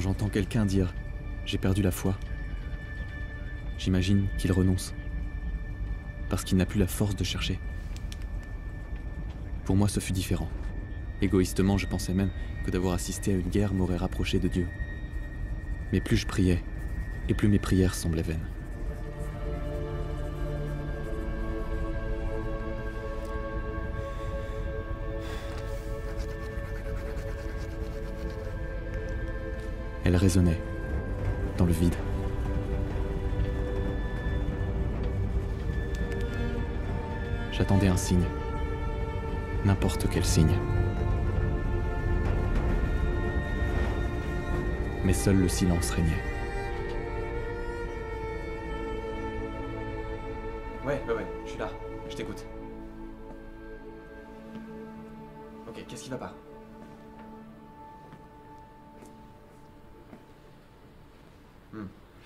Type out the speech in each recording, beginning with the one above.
j'entends quelqu'un dire « J'ai perdu la foi », j'imagine qu'il renonce. Parce qu'il n'a plus la force de chercher. Pour moi, ce fut différent. Égoïstement, je pensais même que d'avoir assisté à une guerre m'aurait rapproché de Dieu. Mais plus je priais, et plus mes prières semblaient vaines. Elle résonnait, dans le vide. J'attendais un signe. N'importe quel signe. Mais seul le silence régnait. Ouais, je suis là. Je t'écoute. Ok, qu'est-ce qui va pas?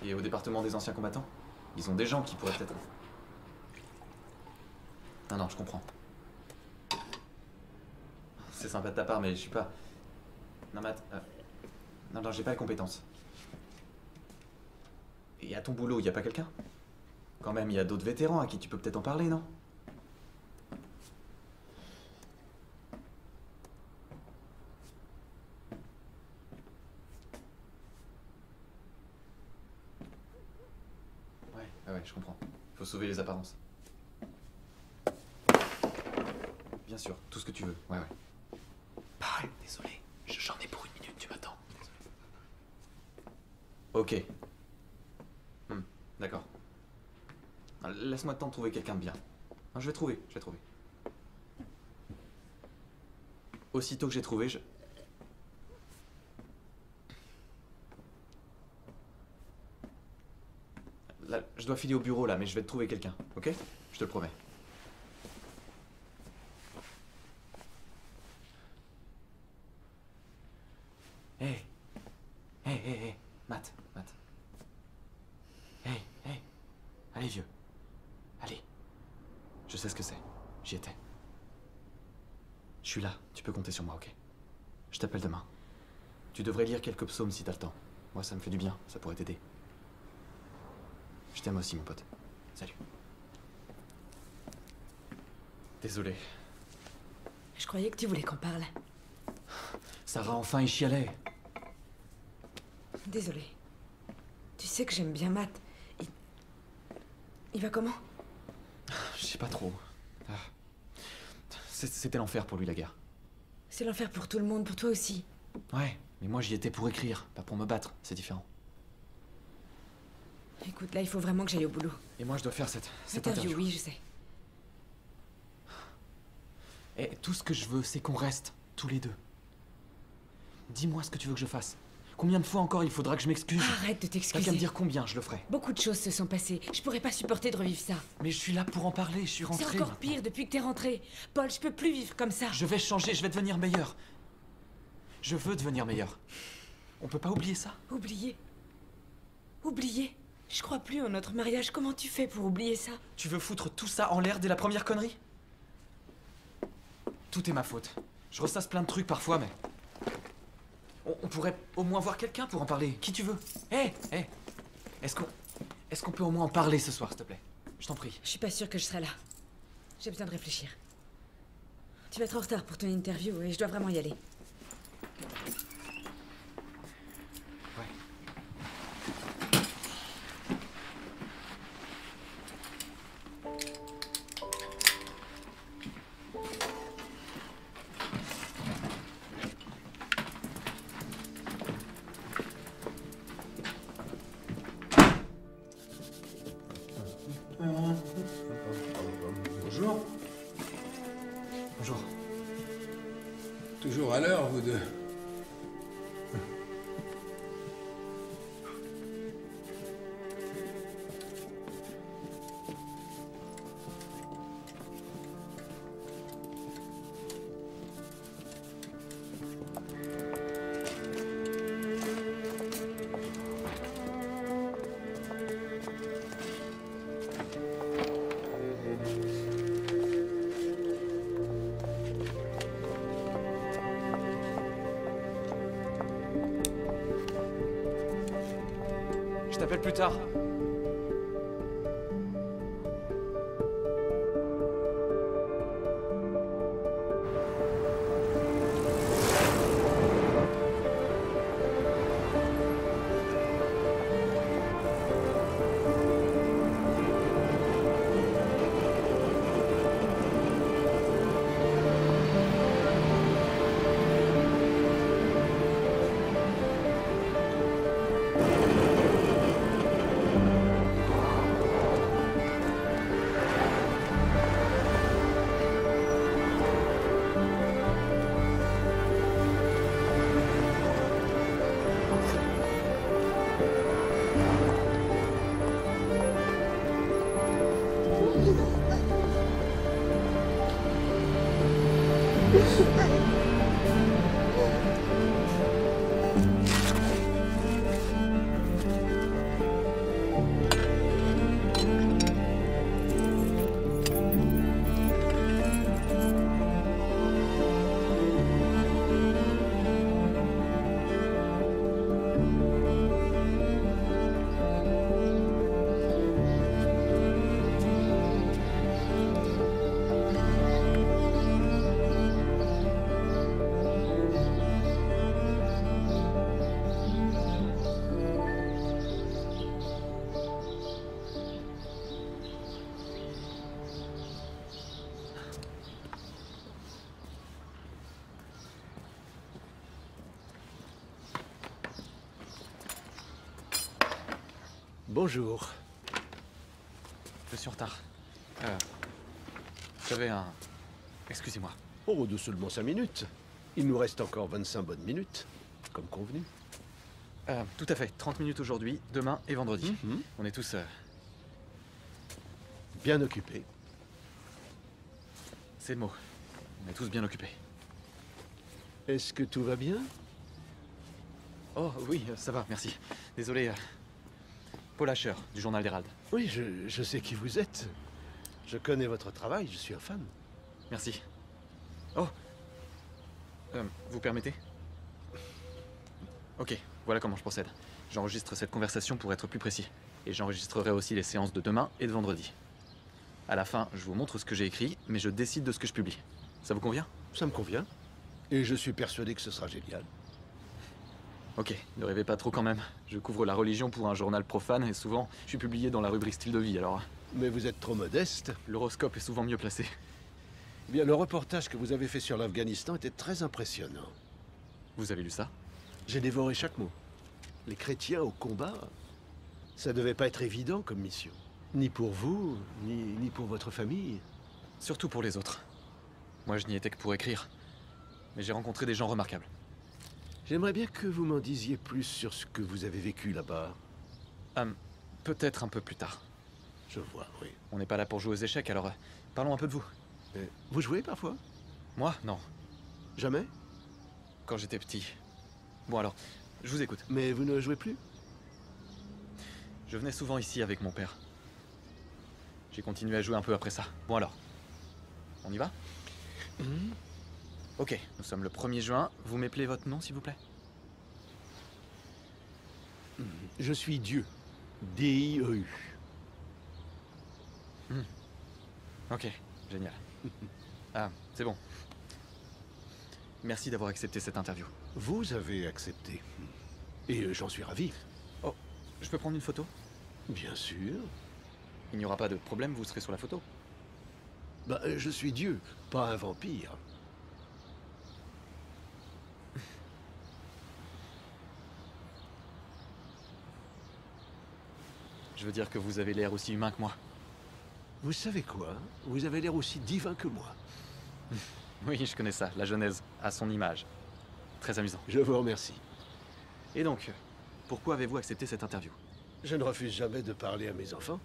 Et au département des anciens combattants? Ils ont des gens qui pourraient peut-être... Non, je comprends. C'est sympa de ta part, mais je suis pas... Non, Matt... Non, j'ai pas les compétences. Et à ton boulot, y a pas quelqu'un? Quand même, y a d'autres vétérans à qui tu peux peut-être en parler, non? Ouais, je comprends. Faut sauver les apparences. Bien sûr, tout ce que tu veux, ouais. Pareil, désolé, j'en ai pour 1 minute, tu m'attends. Ok. D'accord. Laisse-moi le temps de trouver quelqu'un de bien. Non, je vais trouver. Aussitôt que j'ai trouvé, Là, je dois filer au bureau là, mais je vais te trouver quelqu'un, ok? Je te le promets. Hé, Matt. Hé, allez vieux. Allez. Je sais ce que c'est. J'y étais. Je suis là, tu peux compter sur moi, ok? Je t'appelle demain. Tu devrais lire quelques psaumes si t'as le temps. Moi, ça me fait du bien, ça pourrait t'aider. Je t'aime aussi, mon pote. Salut. Désolé. Je croyais que tu voulais qu'on parle. Sarah, enfin, il chialait. Désolé. Tu sais que j'aime bien Matt. Il va comment? Je sais pas trop. C'était l'enfer pour lui, la guerre. C'est l'enfer pour tout le monde, pour toi aussi. Ouais, mais moi j'y étais pour écrire, pas pour me battre, c'est différent. Écoute, là, il faut vraiment que j'aille au boulot. Et moi je dois faire cette interview. Oui, je sais. Et tout ce que je veux, c'est qu'on reste, tous les deux. Dis-moi ce que tu veux que je fasse. Combien de fois encore il faudra que je m'excuse? Arrête de T'as t'excuser. qu'à me dire combien, je le ferai. Beaucoup de choses se sont passées. Je pourrais pas supporter de revivre ça. Mais je suis là pour en parler, je suis rentré. C'est encore pire depuis que t'es rentré. Paul, je peux plus vivre comme ça. Je vais changer, je vais devenir meilleur. Je veux devenir meilleur. On peut pas oublier ça? Oublier? Je crois plus en notre mariage. Comment tu fais pour oublier ça? Tu veux foutre tout ça en l'air dès la première connerie? Tout est ma faute. Je ressasse plein de trucs parfois, mais... On pourrait au moins voir quelqu'un pour en parler. Qui tu veux? Hé. Est-ce qu'on peut au moins en parler ce soir, s'il te plaît? Je t'en prie. Je suis pas sûre que je serai là. J'ai besoin de réfléchir. Tu vas être en retard pour ton interview et je dois vraiment y aller. Ouais. Bonjour. Bonjour. Toujours à l'heure, vous deux. t'appelle plus tard. Bonjour. Je suis en retard. J'avais un... Excusez-moi. Oh, de seulement 5 minutes. Il nous reste encore 25 bonnes minutes, comme convenu. Tout à fait. 30 minutes aujourd'hui, demain et vendredi. Mhm. On est tous... Bien occupé. C'est le mot. On est tous bien occupés. Est-ce que tout va bien? Oh oui, ça va, merci. Désolé. Paul Asher, du journal Herald. Oui, je sais qui vous êtes. Je connais votre travail, je suis un fan. Merci. Oh vous permettez? Ok, voilà comment je procède. J'enregistre cette conversation pour être plus précis. Et j'enregistrerai aussi les séances de demain et de vendredi. À la fin, je vous montre ce que j'ai écrit, mais je décide de ce que je publie. Ça vous convient? Ça me convient. Et je suis persuadé que ce sera génial. Ok, ne rêvez pas trop quand même. Je couvre la religion pour un journal profane et souvent, je suis publié dans la rubrique style de vie, alors... Mais vous êtes trop modeste. L'horoscope est souvent mieux placé. Eh bien, le reportage que vous avez fait sur l'Afghanistan était très impressionnant. Vous avez lu ça? J'ai dévoré chaque mot. Les chrétiens au combat, ça devait pas être évident comme mission. Ni pour vous, ni pour votre famille. Surtout pour les autres. Moi, je n'y étais que pour écrire. Mais j'ai rencontré des gens remarquables. J'aimerais bien que vous m'en disiez plus sur ce que vous avez vécu là-bas. Peut-être un peu plus tard. Je vois, oui. On n'est pas là pour jouer aux échecs, alors parlons un peu de vous. Vous jouez parfois? Moi, non. Jamais? Quand j'étais petit. Bon alors, je vous écoute. Mais vous ne jouez plus? Je venais souvent ici avec mon père. J'ai continué à jouer un peu après ça. Bon alors, on y va? Ok, nous sommes le 1er juin. Vous m'appelez votre nom, s'il vous plaît? Je suis Dieu. D-I-E-U. Ok, génial. Ah, c'est bon. Merci d'avoir accepté cette interview. Vous avez accepté. Et j'en suis ravi. Oh, je peux prendre une photo? Bien sûr. Il n'y aura pas de problème, vous serez sur la photo. Bah, je suis Dieu, pas un vampire. Je veux dire que vous avez l'air aussi humain que moi. Vous savez quoi? Vous avez l'air aussi divin que moi. Oui, je connais ça, la Genèse, à son image. Très amusant. Je vous remercie. Et donc, pourquoi avez-vous accepté cette interview? Je ne refuse jamais de parler à mes enfants.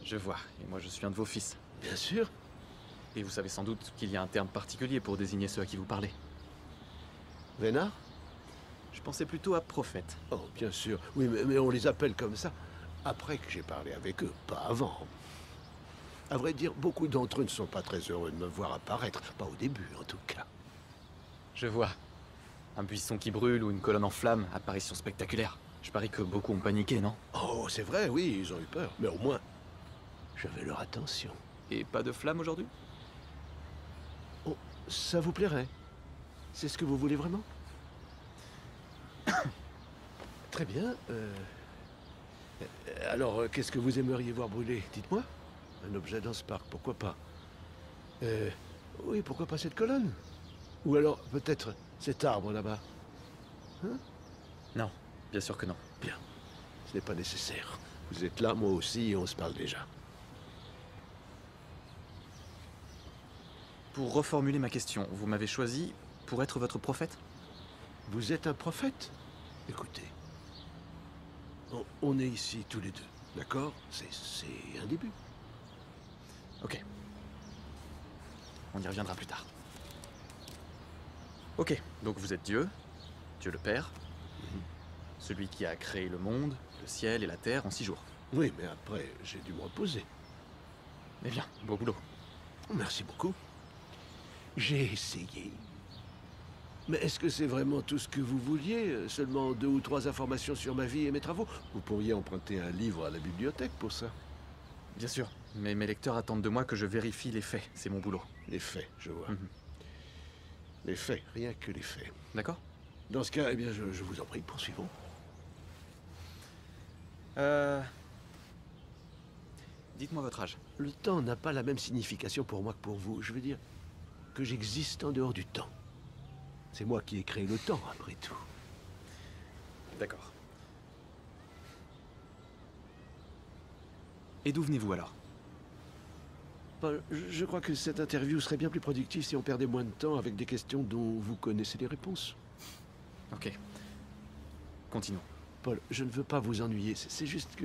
Je vois, et moi je suis un de vos fils. Bien sûr. Et vous savez sans doute qu'il y a un terme particulier pour désigner ceux à qui vous parlez. Vénard? Je pensais plutôt à prophète. Oh, bien sûr. Oui, mais on les appelle comme ça. Après que j'ai parlé avec eux, pas avant. À vrai dire, beaucoup d'entre eux ne sont pas très heureux de me voir apparaître. Pas au début, en tout cas. Je vois. Un buisson qui brûle ou une colonne en flammes, apparition spectaculaire. Je parie que beaucoup ont paniqué, non? Oh, c'est vrai, oui, ils ont eu peur. Mais au moins, j'avais leur attention. Et pas de flamme aujourd'hui? Oh, ça vous plairait? C'est ce que vous voulez vraiment? Très bien. Alors, qu'est-ce que vous aimeriez voir brûler? Dites-moi. Un objet dans ce parc, pourquoi pas? Oui, pourquoi pas cette colonne? Ou alors, peut-être, cet arbre là-bas? Hein? Non, bien sûr que non. Bien. Ce n'est pas nécessaire. Vous êtes là, moi aussi, et on se parle déjà. Pour reformuler ma question, vous m'avez choisi pour être votre prophète? Vous êtes un prophète? Écoutez. On est ici tous les deux, d'accord? C'est un début. Ok. On y reviendra plus tard. Ok, donc vous êtes Dieu, Dieu le Père, celui qui a créé le monde, le ciel et la terre en 6 jours. Oui, mais après, j'ai dû me reposer. Eh bien, beau boulot. Merci beaucoup. J'ai essayé. Mais est-ce que c'est vraiment tout ce que vous vouliez? Seulement 2 ou 3 informations sur ma vie et mes travaux? Vous pourriez emprunter un livre à la bibliothèque pour ça. Bien sûr, mais mes lecteurs attendent de moi que je vérifie les faits, c'est mon boulot. Les faits, je vois. Mhm. Les faits, rien que les faits. D'accord? Dans ce cas, eh bien, je vous en prie, poursuivons. Dites-moi votre âge. Le temps n'a pas la même signification pour moi que pour vous. Je veux dire que j'existe en dehors du temps. C'est moi qui ai créé le temps, après tout. D'accord. Et d'où venez-vous alors? Paul, je crois que cette interview serait bien plus productive si on perdait moins de temps avec des questions dont vous connaissez les réponses. Ok. Continuons. Paul, je ne veux pas vous ennuyer, c'est juste que...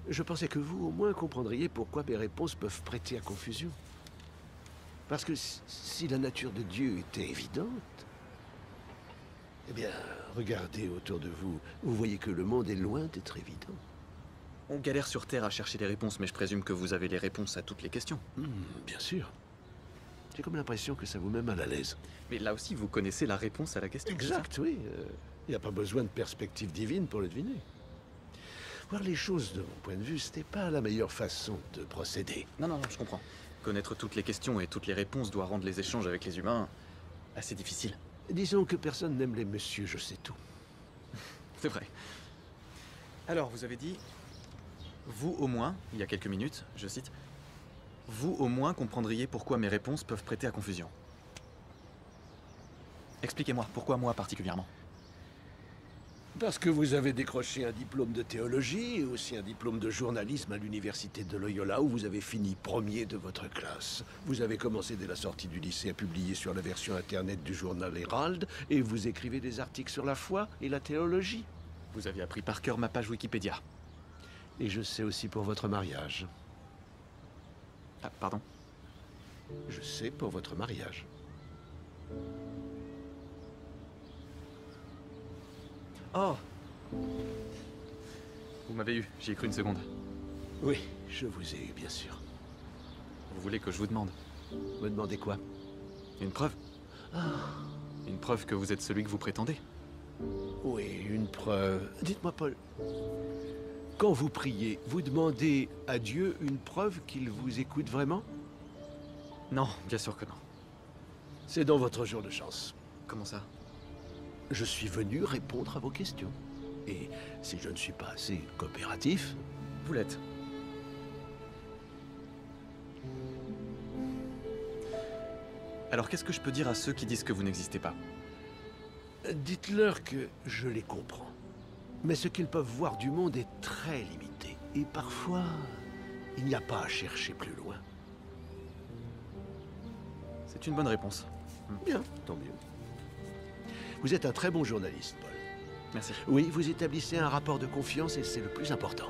Je pensais que vous, au moins, comprendriez pourquoi mes réponses peuvent prêter à confusion. Parce que si la nature de Dieu était évidente... Eh bien, regardez autour de vous. Vous voyez que le monde est loin d'être évident. On galère sur Terre à chercher des réponses, mais je présume que vous avez les réponses à toutes les questions. Bien sûr. J'ai comme l'impression que ça vous met mal à l'aise. Mais là aussi, vous connaissez la réponse à la question. Exact, oui. Il n'y a pas besoin de perspective divine pour le deviner. Voir les choses de mon point de vue, c'était pas la meilleure façon de procéder. Non, je comprends. Connaître toutes les questions et toutes les réponses doit rendre les échanges avec les humains assez difficiles. Disons que personne n'aime les messieurs, je sais tout. C'est vrai. Alors, vous avez dit... Vous au moins, il y a quelques minutes, je cite... Vous au moins comprendriez pourquoi mes réponses peuvent prêter à confusion. Expliquez-moi, pourquoi moi particulièrement? Parce que vous avez décroché un diplôme de théologie et aussi un diplôme de journalisme à l'université de Loyola où vous avez fini premier de votre classe. Vous avez commencé dès la sortie du lycée à publier sur la version internet du journal Herald et vous écrivez des articles sur la foi et la théologie. Vous avez appris par cœur ma page Wikipédia. Et je sais aussi pour votre mariage. Ah, pardon? Je sais pour votre mariage. Oh! Vous m'avez eu, j'y ai cru une seconde. Oui, je vous ai eu, bien sûr. Vous voulez que je vous demande? Me demandez quoi? Une preuve? Une preuve que vous êtes celui que vous prétendez? Oui, une preuve. Dites-moi, Paul, quand vous priez, vous demandez à Dieu une preuve qu'il vous écoute vraiment? Non, bien sûr que non. C'est dans votre jour de chance. Comment ça? Je suis venu répondre à vos questions. Et si je ne suis pas assez coopératif... Vous l'êtes. Alors qu'est-ce que je peux dire à ceux qui disent que vous n'existez pas? Dites-leur que je les comprends. Mais ce qu'ils peuvent voir du monde est très limité. Et parfois, il n'y a pas à chercher plus loin. C'est une bonne réponse. Bien, tant mieux. Vous êtes un très bon journaliste, Paul. Merci. Oui, vous établissez un rapport de confiance et c'est le plus important.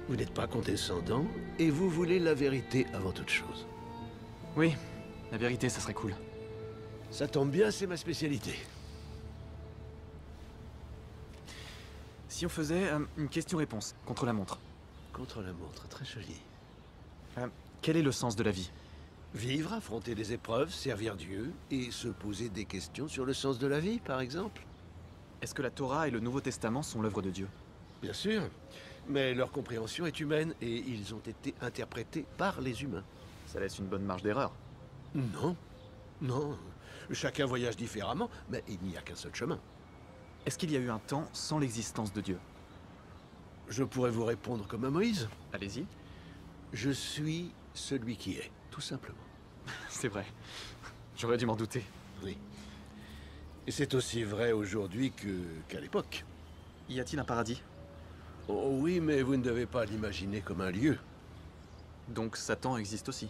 Vous n'êtes pas condescendant et vous voulez la vérité avant toute chose. Oui, la vérité, ça serait cool. Ça tombe bien, c'est ma spécialité. Si on faisait une question-réponse, contre la montre. Contre la montre, très joli. Quel est le sens de la vie? Vivre, affronter des épreuves, servir Dieu et se poser des questions sur le sens de la vie, par exemple. Est-ce que la Torah et le Nouveau Testament sont l'œuvre de Dieu? Bien sûr, mais leur compréhension est humaine et ils ont été interprétés par les humains. Ça laisse une bonne marge d'erreur. Non, non. Chacun voyage différemment, mais il n'y a qu'un seul chemin. Est-ce qu'il y a eu un temps sans l'existence de Dieu? Je pourrais vous répondre comme à Moïse. Allez-y. Je suis celui qui est, tout simplement. C'est vrai. J'aurais dû m'en douter. Oui. Et c'est aussi vrai aujourd'hui qu'à l'époque. Y a-t-il un paradis? Oh oui, mais vous ne devez pas l'imaginer comme un lieu. Donc Satan existe aussi.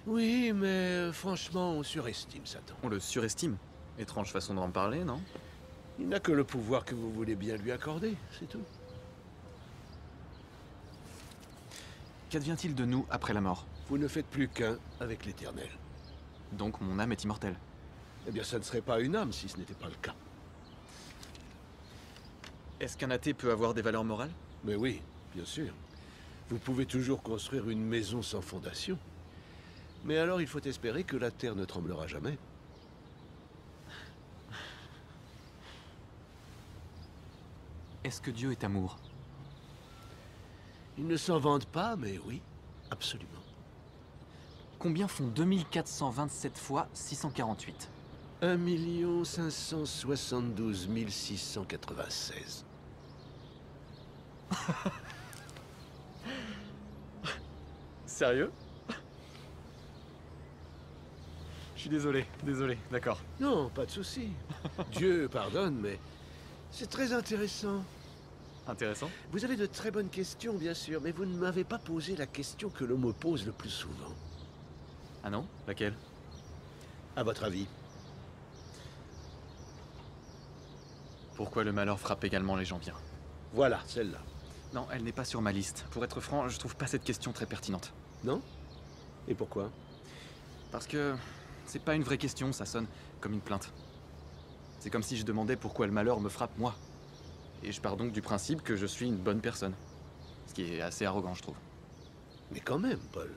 Oui, mais franchement, on surestime Satan. On le surestime. Étrange façon d'en parler, non? Il n'a que le pouvoir que vous voulez bien lui accorder, c'est tout. Qu'advient-il de nous après la mort? Vous ne faites plus qu'un avec l'Éternel. Donc mon âme est immortelle. Eh bien, ça ne serait pas une âme si ce n'était pas le cas. Est-ce qu'un athée peut avoir des valeurs morales? Mais oui, bien sûr. Vous pouvez toujours construire une maison sans fondation. Mais alors il faut espérer que la terre ne tremblera jamais. Est-ce que Dieu est amour? Il ne s'en vante pas, mais oui, absolument. Combien font 2427 fois 648? 1 572 696. Sérieux? Je suis désolé, d'accord. Non, pas de souci. Dieu pardonne, mais c'est très intéressant. Intéressant. Vous avez de très bonnes questions, bien sûr, mais vous ne m'avez pas posé la question que l'on me pose le plus souvent. Ah non? Laquelle? À votre avis? Pourquoi le malheur frappe également les gens bien? Voilà, celle-là. Non, elle n'est pas sur ma liste. Pour être franc, je trouve pas cette question très pertinente. Non? Et pourquoi? Parce que c'est pas une vraie question, ça sonne comme une plainte. C'est comme si je demandais pourquoi le malheur me frappe moi. Et je pars donc du principe que je suis une bonne personne. Ce qui est assez arrogant, je trouve. Mais quand même, Paul.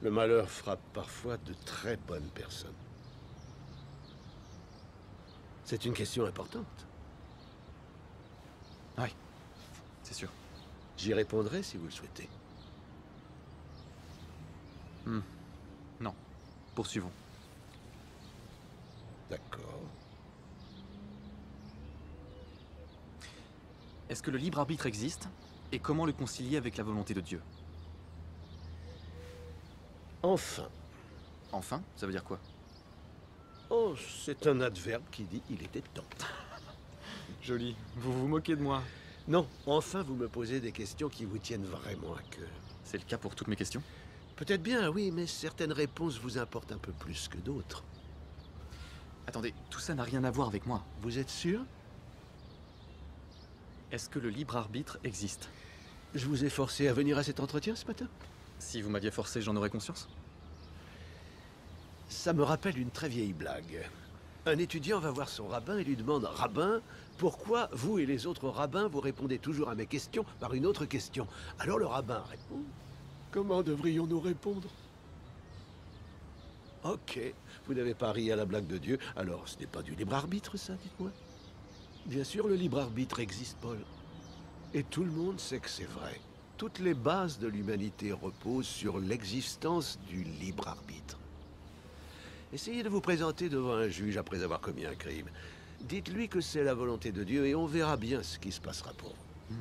Le malheur frappe parfois de très bonnes personnes. C'est une question importante. Oui, c'est sûr. J'y répondrai si vous le souhaitez. Non. Poursuivons. D'accord. Est-ce que le libre arbitre existe? Et comment le concilier avec la volonté de Dieu? Enfin. Enfin? Ça veut dire quoi? Oh, c'est un adverbe qui dit il était temps. Joli. Vous vous moquez de moi. Non, enfin vous me posez des questions qui vous tiennent vraiment à cœur. C'est le cas pour toutes mes questions? Peut-être bien, oui, mais certaines réponses vous importent un peu plus que d'autres. Attendez, tout ça n'a rien à voir avec moi. Vous êtes sûr? Est-ce que le libre arbitre existe? Je vous ai forcé à venir à cet entretien ce matin? Si vous m'aviez forcé, j'en aurais conscience? Ça me rappelle une très vieille blague. Un étudiant va voir son rabbin et lui demande « Rabbin, pourquoi vous et les autres rabbins vous répondez toujours à mes questions par une autre question ?» Alors le rabbin répond « Comment devrions-nous répondre ?» Ok, vous n'avez pas ri à la blague de Dieu, alors ce n'est pas du libre arbitre ça, dites-moi. Bien sûr, le libre arbitre existe, Paul. Et tout le monde sait que c'est vrai. Toutes les bases de l'humanité reposent sur l'existence du libre arbitre. Essayez de vous présenter devant un juge après avoir commis un crime. Dites-lui que c'est la volonté de Dieu et on verra bien ce qui se passera pour vous.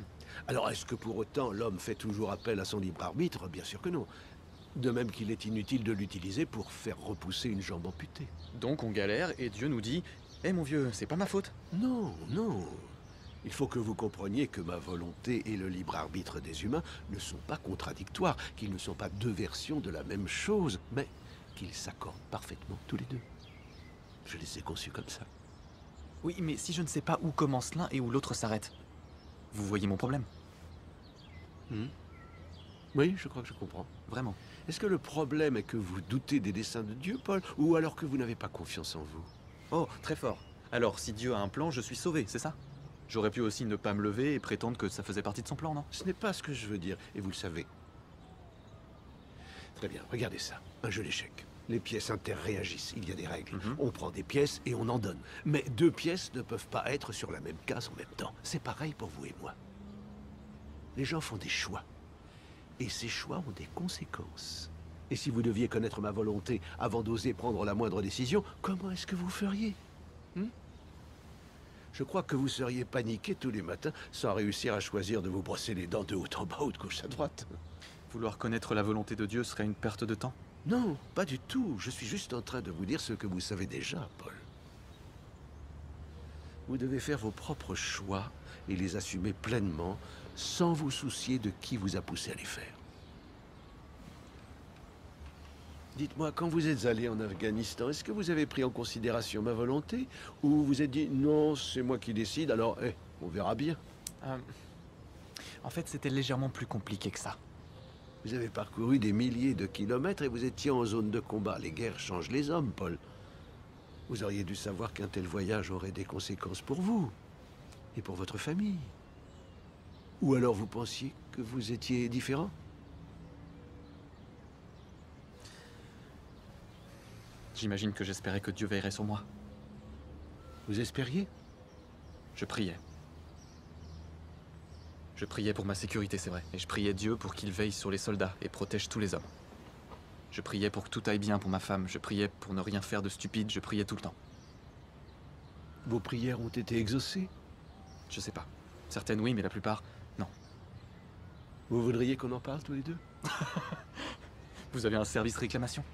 Alors, est-ce que pour autant l'homme fait toujours appel à son libre arbitre? Bien sûr que non. De même qu'il est inutile de l'utiliser pour faire repousser une jambe amputée. Donc on galère et Dieu nous dit « Eh mon vieux, c'est pas ma faute !» Non, non. Il faut que vous compreniez que ma volonté et le libre arbitre des humains ne sont pas contradictoires, qu'ils ne sont pas deux versions de la même chose, mais qu'ils s'accordent parfaitement tous les deux. Je les ai conçus comme ça. Oui, mais si je ne sais pas où commence l'un et où l'autre s'arrête, vous voyez mon problème? Oui, je crois que je comprends. Vraiment. Est-ce que le problème est que vous doutez des desseins de Dieu, Paul, ou alors que vous n'avez pas confiance en vous? Oh, très fort. Alors, si Dieu a un plan, je suis sauvé, c'est ça? J'aurais pu aussi ne pas me lever et prétendre que ça faisait partie de son plan, non? Ce n'est pas ce que je veux dire, et vous le savez. Très bien, regardez ça. Un jeu d'échecs. Les pièces interréagissent, il y a des règles. On prend des pièces et on en donne. Mais 2 pièces ne peuvent pas être sur la même case en même temps. C'est pareil pour vous et moi. Les gens font des choix. Et ces choix ont des conséquences. Et si vous deviez connaître ma volonté avant d'oser prendre la moindre décision, comment est-ce que vous feriez? Je crois que vous seriez paniqué tous les matins sans réussir à choisir de vous brosser les dents de haut en bas ou de gauche à droite. Vouloir connaître la volonté de Dieu serait une perte de temps? Non, pas du tout. Je suis juste en train de vous dire ce que vous savez déjà, Paul. Vous devez faire vos propres choix et les assumer pleinement, sans vous soucier de qui vous a poussé à les faire. Dites-moi, quand vous êtes allé en Afghanistan, est-ce que vous avez pris en considération ma volonté? Ou vous êtes dit, non, c'est moi qui décide, alors, on verra bien? En fait, c'était légèrement plus compliqué que ça. Vous avez parcouru des milliers de kilomètres et vous étiez en zone de combat. Les guerres changent les hommes, Paul. Vous auriez dû savoir qu'un tel voyage aurait des conséquences pour vous et pour votre famille. Ou alors vous pensiez que vous étiez différent? J'imagine que j'espérais que Dieu veillerait sur moi. Vous espériez? Je priais. Je priais pour ma sécurité, c'est vrai. Et je priais Dieu pour qu'il veille sur les soldats et protège tous les hommes. Je priais pour que tout aille bien pour ma femme. Je priais pour ne rien faire de stupide. Je priais tout le temps. Vos prières ont été exaucées? Je sais pas. Certaines oui, mais la plupart, non. Vous voudriez qu'on en parle tous les deux? Vous avez un service réclamation?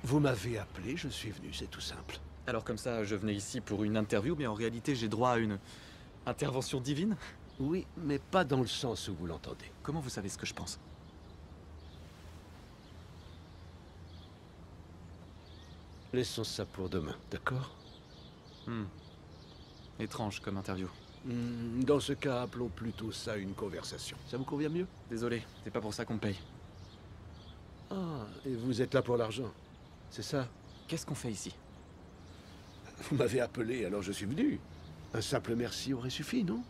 Vous m'avez appelé, je suis venu, c'est tout simple. Alors comme ça, je venais ici pour une interview, mais en réalité, j'ai droit à une intervention divine? Oui, mais pas dans le sens où vous l'entendez. Comment vous savez ce que je pense? Laissons ça pour demain, d'accord? Étrange comme interview. Dans ce cas, appelons plutôt ça une conversation. Ça vous convient mieux? Désolé, c'est pas pour ça qu'on me paye. Ah, et vous êtes là pour l'argent, c'est ça? Qu'est-ce qu'on fait ici? Vous m'avez appelé, alors je suis venu. Un simple merci aurait suffi, non?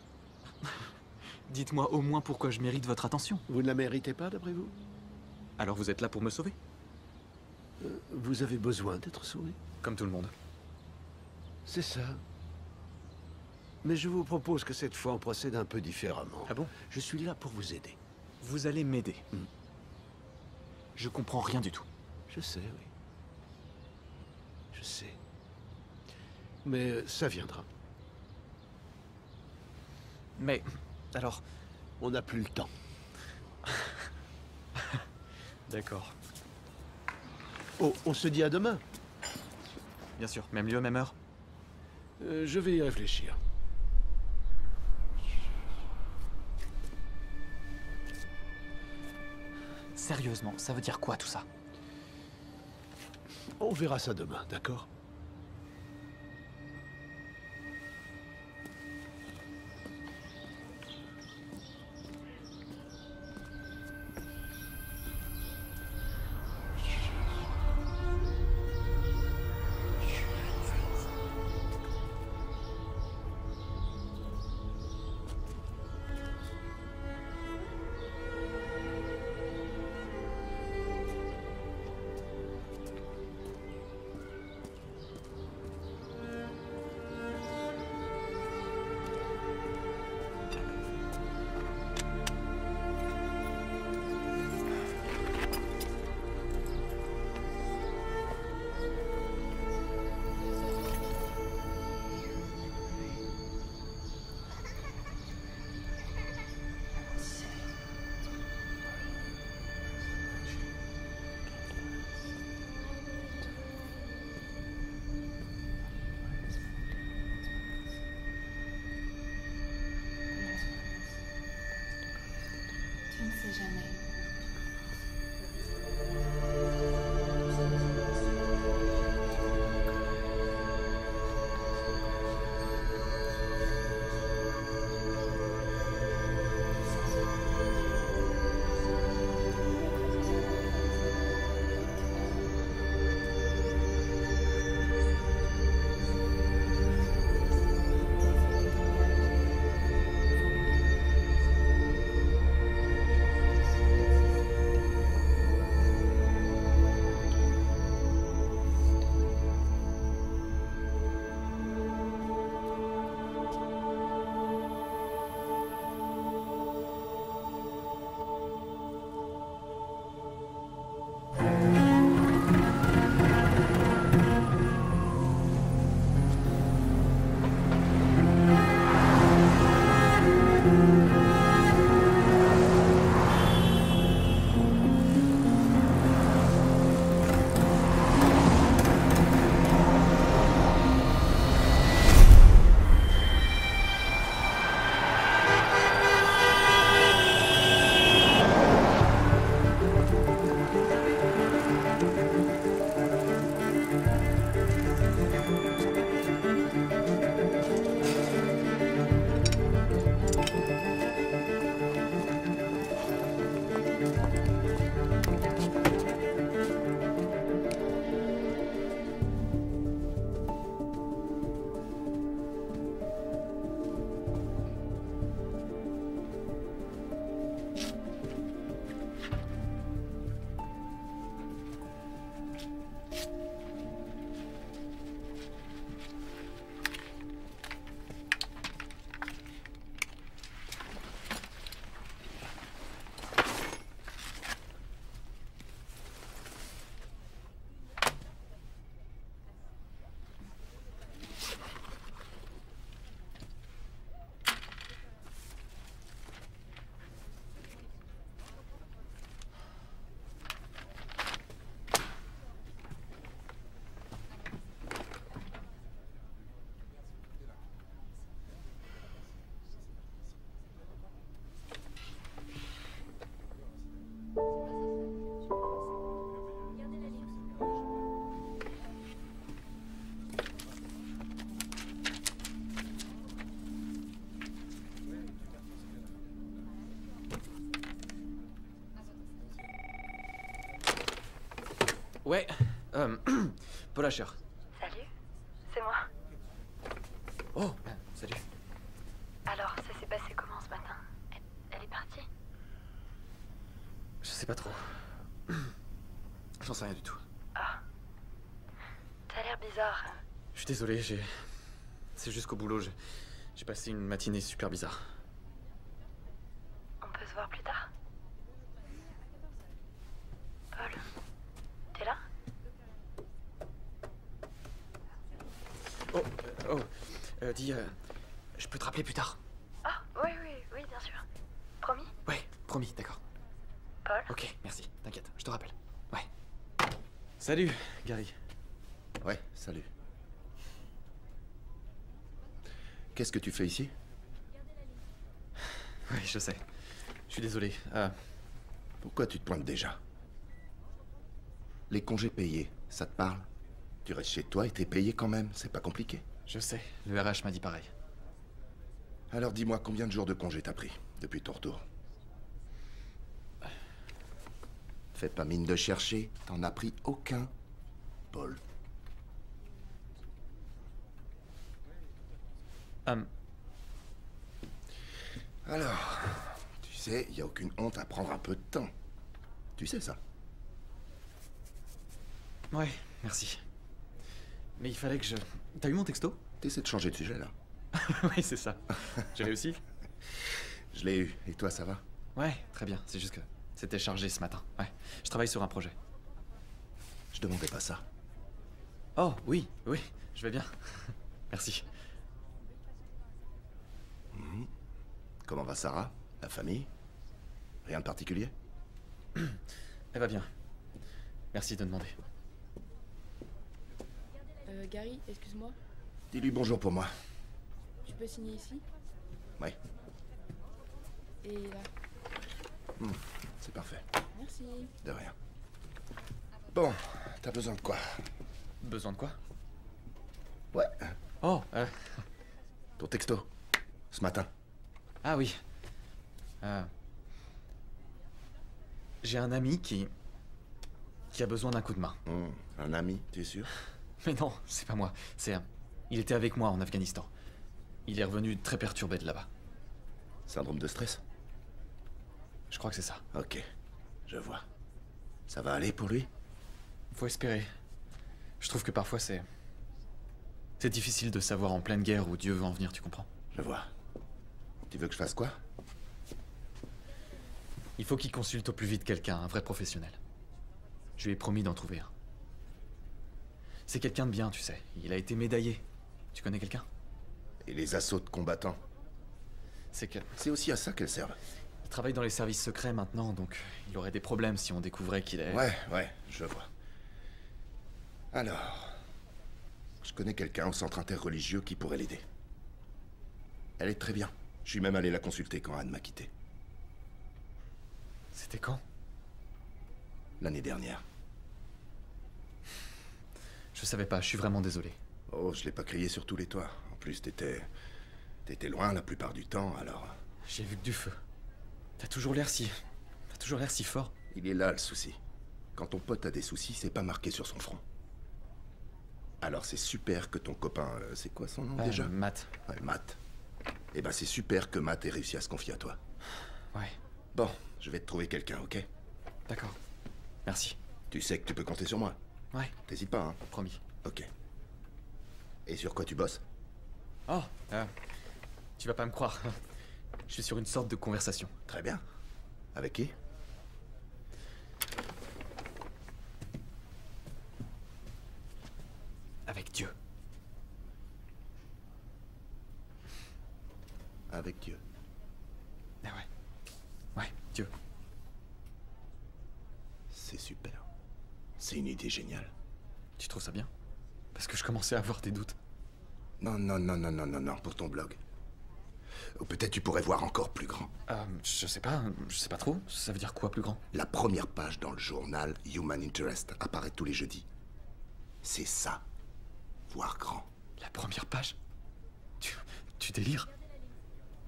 Dites-moi au moins pourquoi je mérite votre attention. Vous ne la méritez pas, d'après vous? Alors vous êtes là pour me sauver? Vous avez besoin d'être sauvé? Comme tout le monde. C'est ça. Mais je vous propose que cette fois on procède un peu différemment. Ah bon? Je suis là pour vous aider. Vous allez m'aider. Je comprends rien du tout. Je sais, oui. Je sais. Mais ça viendra. Mais, alors... On n'a plus le temps. D'accord. Oh, on se dit à demain. Bien sûr, même lieu, même heure. Je vais y réfléchir. Sérieusement, ça veut dire quoi tout ça? On verra ça demain, d'accord? Tu ne sais jamais. Ouais, Paul Asher. Salut, c'est moi. Oh, salut. Alors, ça s'est passé comment ce matin? Elle est partie? Je sais pas trop. J'en sais rien du tout. Ah. T'as l'air bizarre. Je suis désolé, c'est jusqu'au boulot, j'ai passé une matinée super bizarre. On peut se voir plus tard? Paul, t'es là? Dis, je peux te rappeler plus tard? Ah, oui, bien sûr. Promis? Ouais, promis, d'accord. Paul? Ok, merci, t'inquiète, je te rappelle. Ouais. Salut, Gary. Ouais, salut. Qu'est-ce que tu fais ici? Oui, je sais. Je suis désolé. Pourquoi tu te pointes déjà? Les congés payés, ça te parle? Tu restes chez toi et t'es payé quand même, c'est pas compliqué. Je sais, le RH m'a dit pareil. Alors dis-moi, combien de jours de congé t'as pris depuis ton retour? Fais pas mine de chercher, t'en as pris aucun, Paul. Alors, tu sais, y a aucune honte à prendre un peu de temps. Tu sais ça? Ouais, merci. Mais il fallait que je... T'as eu mon texto? T'essaies de changer de sujet là. Oui, c'est ça. J'ai réussi? Je l'ai eu, et toi ça va? Ouais, très bien. C'est juste que c'était chargé ce matin. Ouais, je travaille sur un projet. Je demandais pas ça. Oh, oui, je vais bien. Merci. Comment va Sarah? La famille? Rien de particulier? Elle va bien. Merci de demander. Gary, excuse-moi, Dis-lui bonjour pour moi. tu peux signer ici? Ouais, Et là. c'est parfait. Merci. De rien. Bon, t'as besoin de quoi? Besoin de quoi? Ouais, Oh, ton texto. Ce matin. ah oui. J'ai un ami qui a besoin d'un coup de main. Un ami, t'es sûr? Mais non, c'est pas moi. Il était avec moi en Afghanistan. Il est revenu très perturbé de là-bas. Syndrome de stress? Je crois que c'est ça. Ok, je vois. Ça va aller pour lui? Faut espérer. Je trouve que parfois c'est difficile de savoir en pleine guerre où Dieu veut en venir, tu comprends? Je vois. Tu veux que je fasse quoi? Il faut qu'il consulte au plus vite quelqu'un, un vrai professionnel. Je lui ai promis d'en trouver un. C'est quelqu'un de bien, tu sais. Il a été médaillé. Tu connais quelqu'un? Et les assauts de combattants? C'est que... C'est aussi à ça qu'elles servent. Il travaille dans les services secrets maintenant, donc il aurait des problèmes si on découvrait qu'il est... Ouais, je vois. Alors... Je connais quelqu'un au centre interreligieux qui pourrait l'aider. Elle est très bien. Je suis même allé la consulter quand Anne m'a quitté. C'était quand? L'année dernière. Je savais pas, je suis vraiment désolé. Oh, je l'ai pas crié sur tous les toits. En plus, t'étais loin la plupart du temps, alors... J'ai vu que du feu. T'as toujours l'air si fort. Il est là, le souci. Quand ton pote a des soucis, c'est pas marqué sur son front. Alors c'est super que ton copain... c'est quoi son nom déjà? Matt. Ouais, Matt. Eh ben c'est super que Matt ait réussi à se confier à toi. Ouais, Bon, je vais te trouver quelqu'un, ok? d'accord. Merci. Tu sais que tu peux compter sur moi. Ouais, T'hésites pas, hein? promis. Ok. Et sur quoi tu bosses? Oh, tu vas pas me croire. Je suis sur une sorte de conversation. Très bien. Avec qui? Avec Dieu. Avec Dieu. Ah ouais. Ouais, Dieu. C'est super. C'est une idée géniale. Tu trouves ça bien? Parce que je commençais à avoir des doutes. Non, pour ton blog. Ou peut-être tu pourrais voir encore plus grand. Je sais pas trop. Ça veut dire quoi, plus grand? La première page dans le journal Human Interest apparaît tous les jeudis. C'est ça. Voir grand. La première page? Tu délires?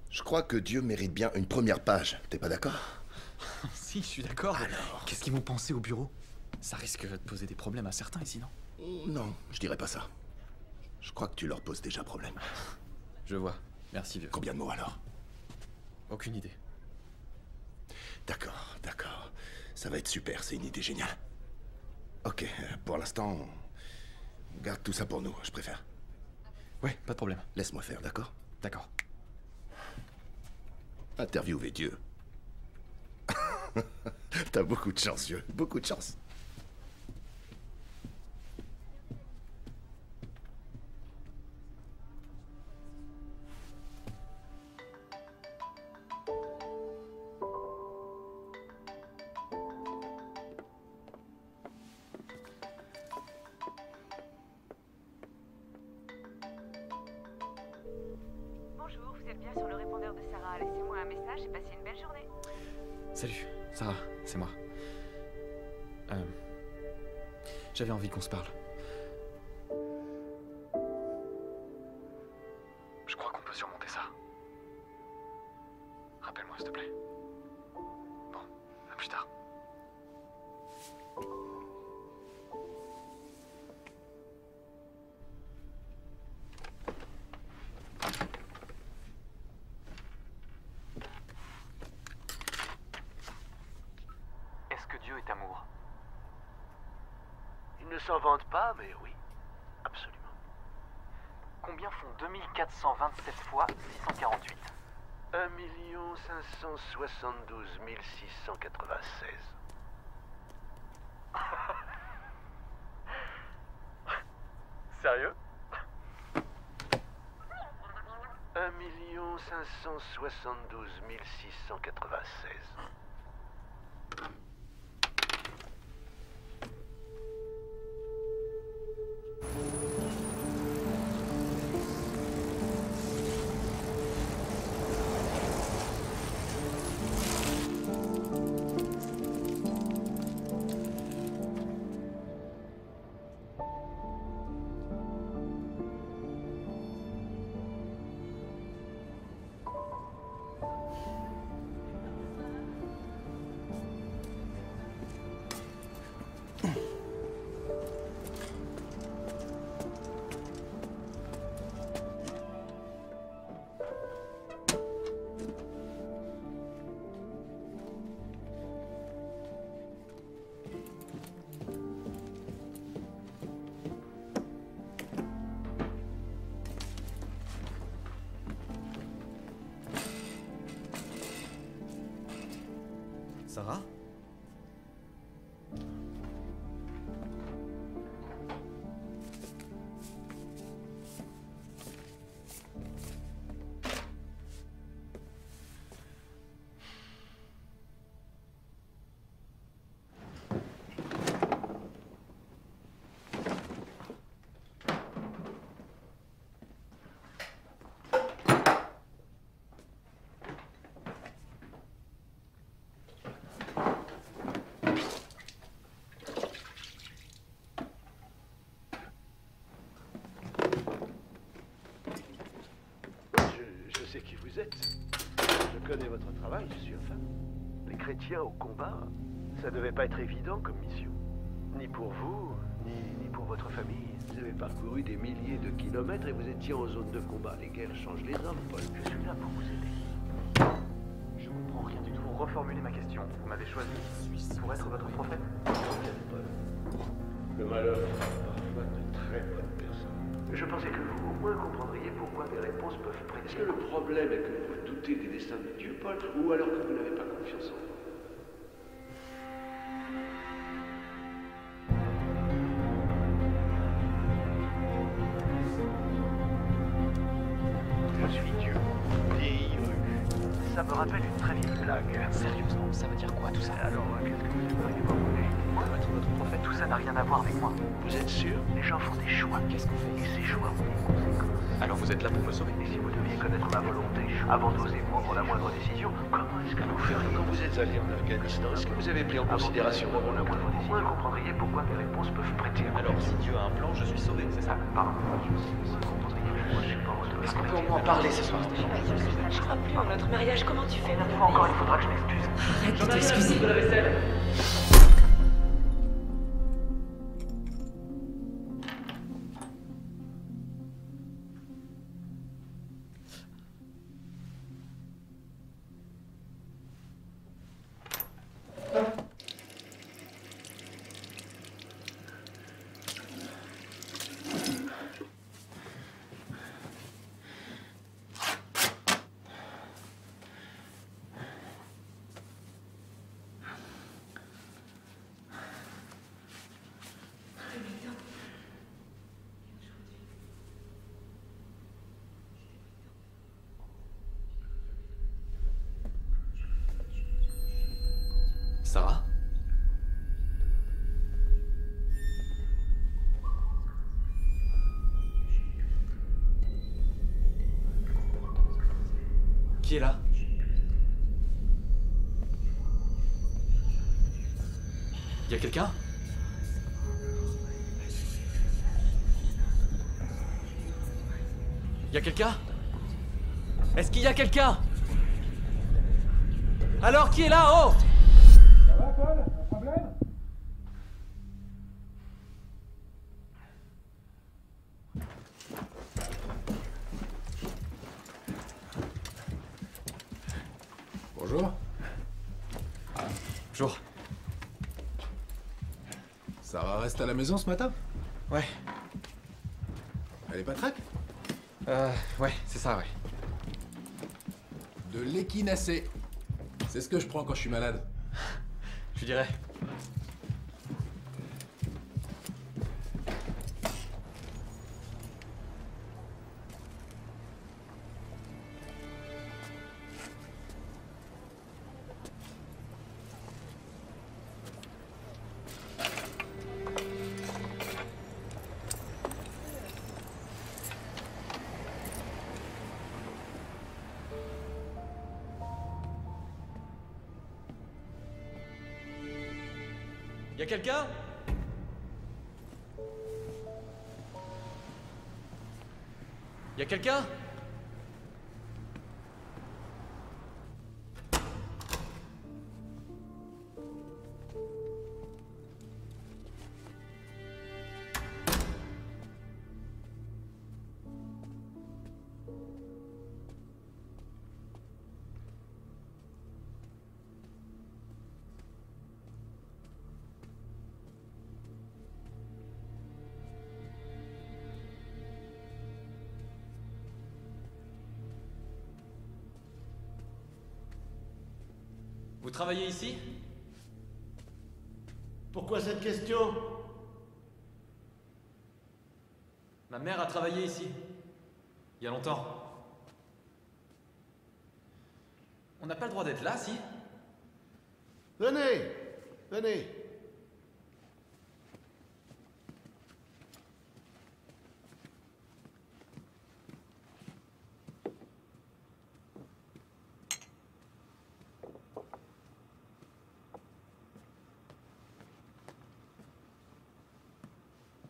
Je crois que Dieu mérite bien une première page. T'es pas d'accord? Si, je suis d'accord. Alors? Qu'est-ce qu'ils vont penser au bureau? Ça risque de poser des problèmes à certains ici, non? Non, je dirais pas ça. Je crois que tu leur poses déjà problème. Je vois. Merci, vieux. Combien de mots alors? Aucune idée. D'accord, d'accord. Ça va être super, c'est une idée géniale. Ok, pour l'instant, garde tout ça pour nous, je préfère. Ouais, pas de problème. Laisse-moi faire, d'accord? D'accord. Interviewer Dieu. T'as beaucoup de chance, vieux. Beaucoup de chance. Bonjour, vous êtes bien sur le répondeur de Sarah. Laissez-moi un message et passez une belle journée. Salut, Sarah, c'est moi. J'avais envie qu'on se parle. Je crois qu'on peut surmonter ça. Rappelle-moi, s'il te plaît. Bon, à plus tard. Est-ce que Dieu est amour? Il ne s'en vante pas, mais oui. Absolument. Combien font 2427 fois 648? 1 572 696. Sérieux? 1 572 696. Sarah? Je sais qui vous êtes. Je connais votre travail, je suis enfin. Les chrétiens au combat, ça devait pas être évident comme mission. Ni pour vous, ni pour votre famille. Vous avez parcouru des milliers de kilomètres et vous étiez en zone de combat. Les guerres changent les hommes, Paul. Je suis là pour vous aider. Je comprends rien du tout. Reformulez ma question. Vous m'avez choisi pour être votre prophète? Paul. Le malheur parfois de très bonnes personnes. Je pensais que vous, au moins, comprendriez pourquoi mes réponses peuvent prêter. Est-ce que le problème est que vous doutez des destins de Dieu, Paul, ou alors que vous n'avez pas confiance en moi? Je suis Dieu. Vieille rue. Ça me rappelle une très vieille blague. Sérieusement, ça veut dire quoi tout ça? Alors, qu'est-ce que vous aimeriez m'envoyer? Moi, être votre prophète, tout ça n'a rien à voir avec moi. Vous êtes sûr? Les gens font des choix. Qu'est-ce qu'on fait? Et ces choix ont des conséquences. Alors vous êtes là pour me sauver? Et si vous deviez connaître ma volonté avant d'oser prendre la moindre décision, comment est-ce que vous feriez? Quand vous êtes allé en Afghanistan, est-ce que vous avez pris en considération la moindre décision? Au moins comprendriez pourquoi mes réponses peuvent prêter à Alors si Dieu a un plan, je suis sauvé, c'est ça? Pardon, vous comprendriez que moi je suis pas redevable. Est-ce qu'on peut au moins parler ce soir? Je crois plus en notre mariage. Comment tu fais maintenant? Encore, il faudra que je m'excuse. Arrête de t'excuser. Sarah? Qui est là? Y a quelqu'un? Y a quelqu'un? Est-ce qu'il y a quelqu'un? Alors qui est là? Oh! Ça va, Paul? Un problème? Bonjour. Bonjour. Sarah reste à la maison ce matin? Ouais. Elle est pas traque? Ouais, c'est ça, ouais. De l'équinacée. C'est ce que je prends quand je suis malade. Je dirais. Y a quelqu'un? Y a quelqu'un? Vous travaillez ici? Pourquoi cette question? Ma mère a travaillé ici. Il y a longtemps. On n'a pas le droit d'être là, si? Venez, venez.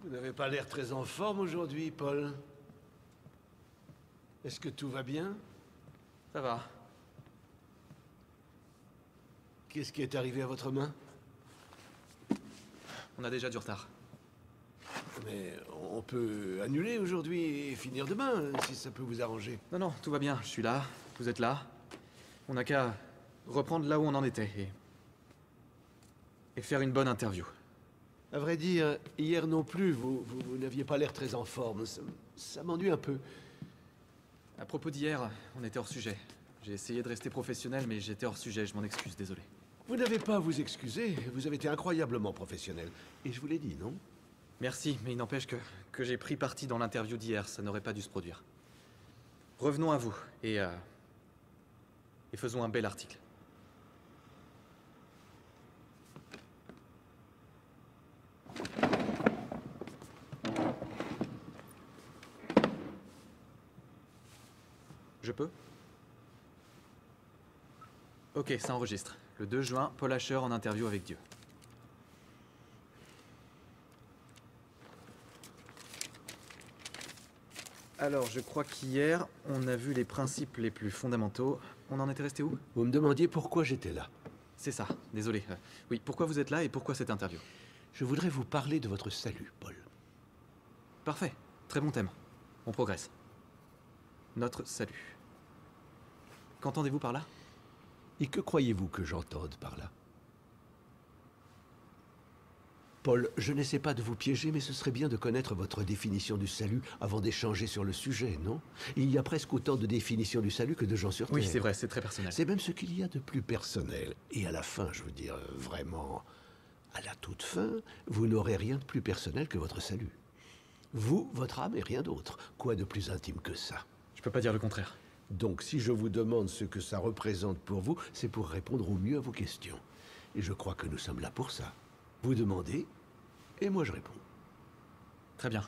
Vous n'avez pas l'air très en forme aujourd'hui, Paul. Est-ce que tout va bien? Ça va. Qu'est-ce qui est arrivé à votre main? On a déjà du retard. Mais on peut annuler aujourd'hui et finir demain, si ça peut vous arranger. Non, non, tout va bien. Je suis là. Vous êtes là. On n'a qu'à reprendre là où on en était et faire une bonne interview. À vrai dire, hier non plus, vous n'aviez pas l'air très en forme. Ça m'ennuie un peu. À propos d'hier, on était hors sujet. J'ai essayé de rester professionnel, mais j'étais hors sujet. Je m'en excuse, désolé. Vous n'avez pas à vous excuser. Vous avez été incroyablement professionnel. Et je vous l'ai dit, non? Merci, mais il n'empêche que j'ai pris parti dans l'interview d'hier. Ça n'aurait pas dû se produire. Revenons à vous et faisons un bel article. Je peux? Ok, ça enregistre. Le 2 juin, Paul Asher en interview avec Dieu. Alors, je crois qu'hier, on a vu les principes les plus fondamentaux. On en était resté où? Vous me demandiez pourquoi j'étais là. C'est ça, désolé. Oui, pourquoi vous êtes là et pourquoi cette interview? Je voudrais vous parler de votre salut, Paul. Parfait, très bon thème. On progresse. Notre salut. Qu'entendez-vous par là? Et que croyez-vous que j'entende par là? Paul, je n'essaie pas de vous piéger, mais ce serait bien de connaître votre définition du salut avant d'échanger sur le sujet, non? Il y a presque autant de définitions du salut que de gens sur Terre. Oui, c'est vrai, c'est très personnel. C'est même ce qu'il y a de plus personnel. Et à la fin, je veux dire, vraiment, à la toute fin, vous n'aurez rien de plus personnel que votre salut. Vous, votre âme et rien d'autre. Quoi de plus intime que ça? Je peux pas dire le contraire. Donc, si je vous demande ce que ça représente pour vous, c'est pour répondre au mieux à vos questions. Et je crois que nous sommes là pour ça. Vous demandez, et moi je réponds. Très bien.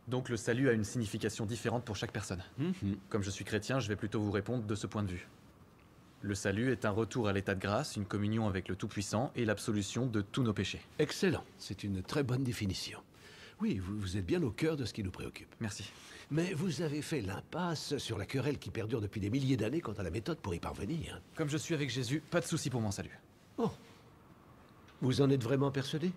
Donc le salut a une signification différente pour chaque personne. Comme je suis chrétien, je vais plutôt vous répondre de ce point de vue. Le salut est un retour à l'état de grâce, une communion avec le Tout-Puissant et l'absolution de tous nos péchés. Excellent, c'est une très bonne définition. Oui, vous êtes bien au cœur de ce qui nous préoccupe. Merci. Mais vous avez fait l'impasse sur la querelle qui perdure depuis des milliers d'années quant à la méthode pour y parvenir. Comme je suis avec Jésus, pas de souci pour mon salut. Oh. Vous en êtes vraiment persuadé?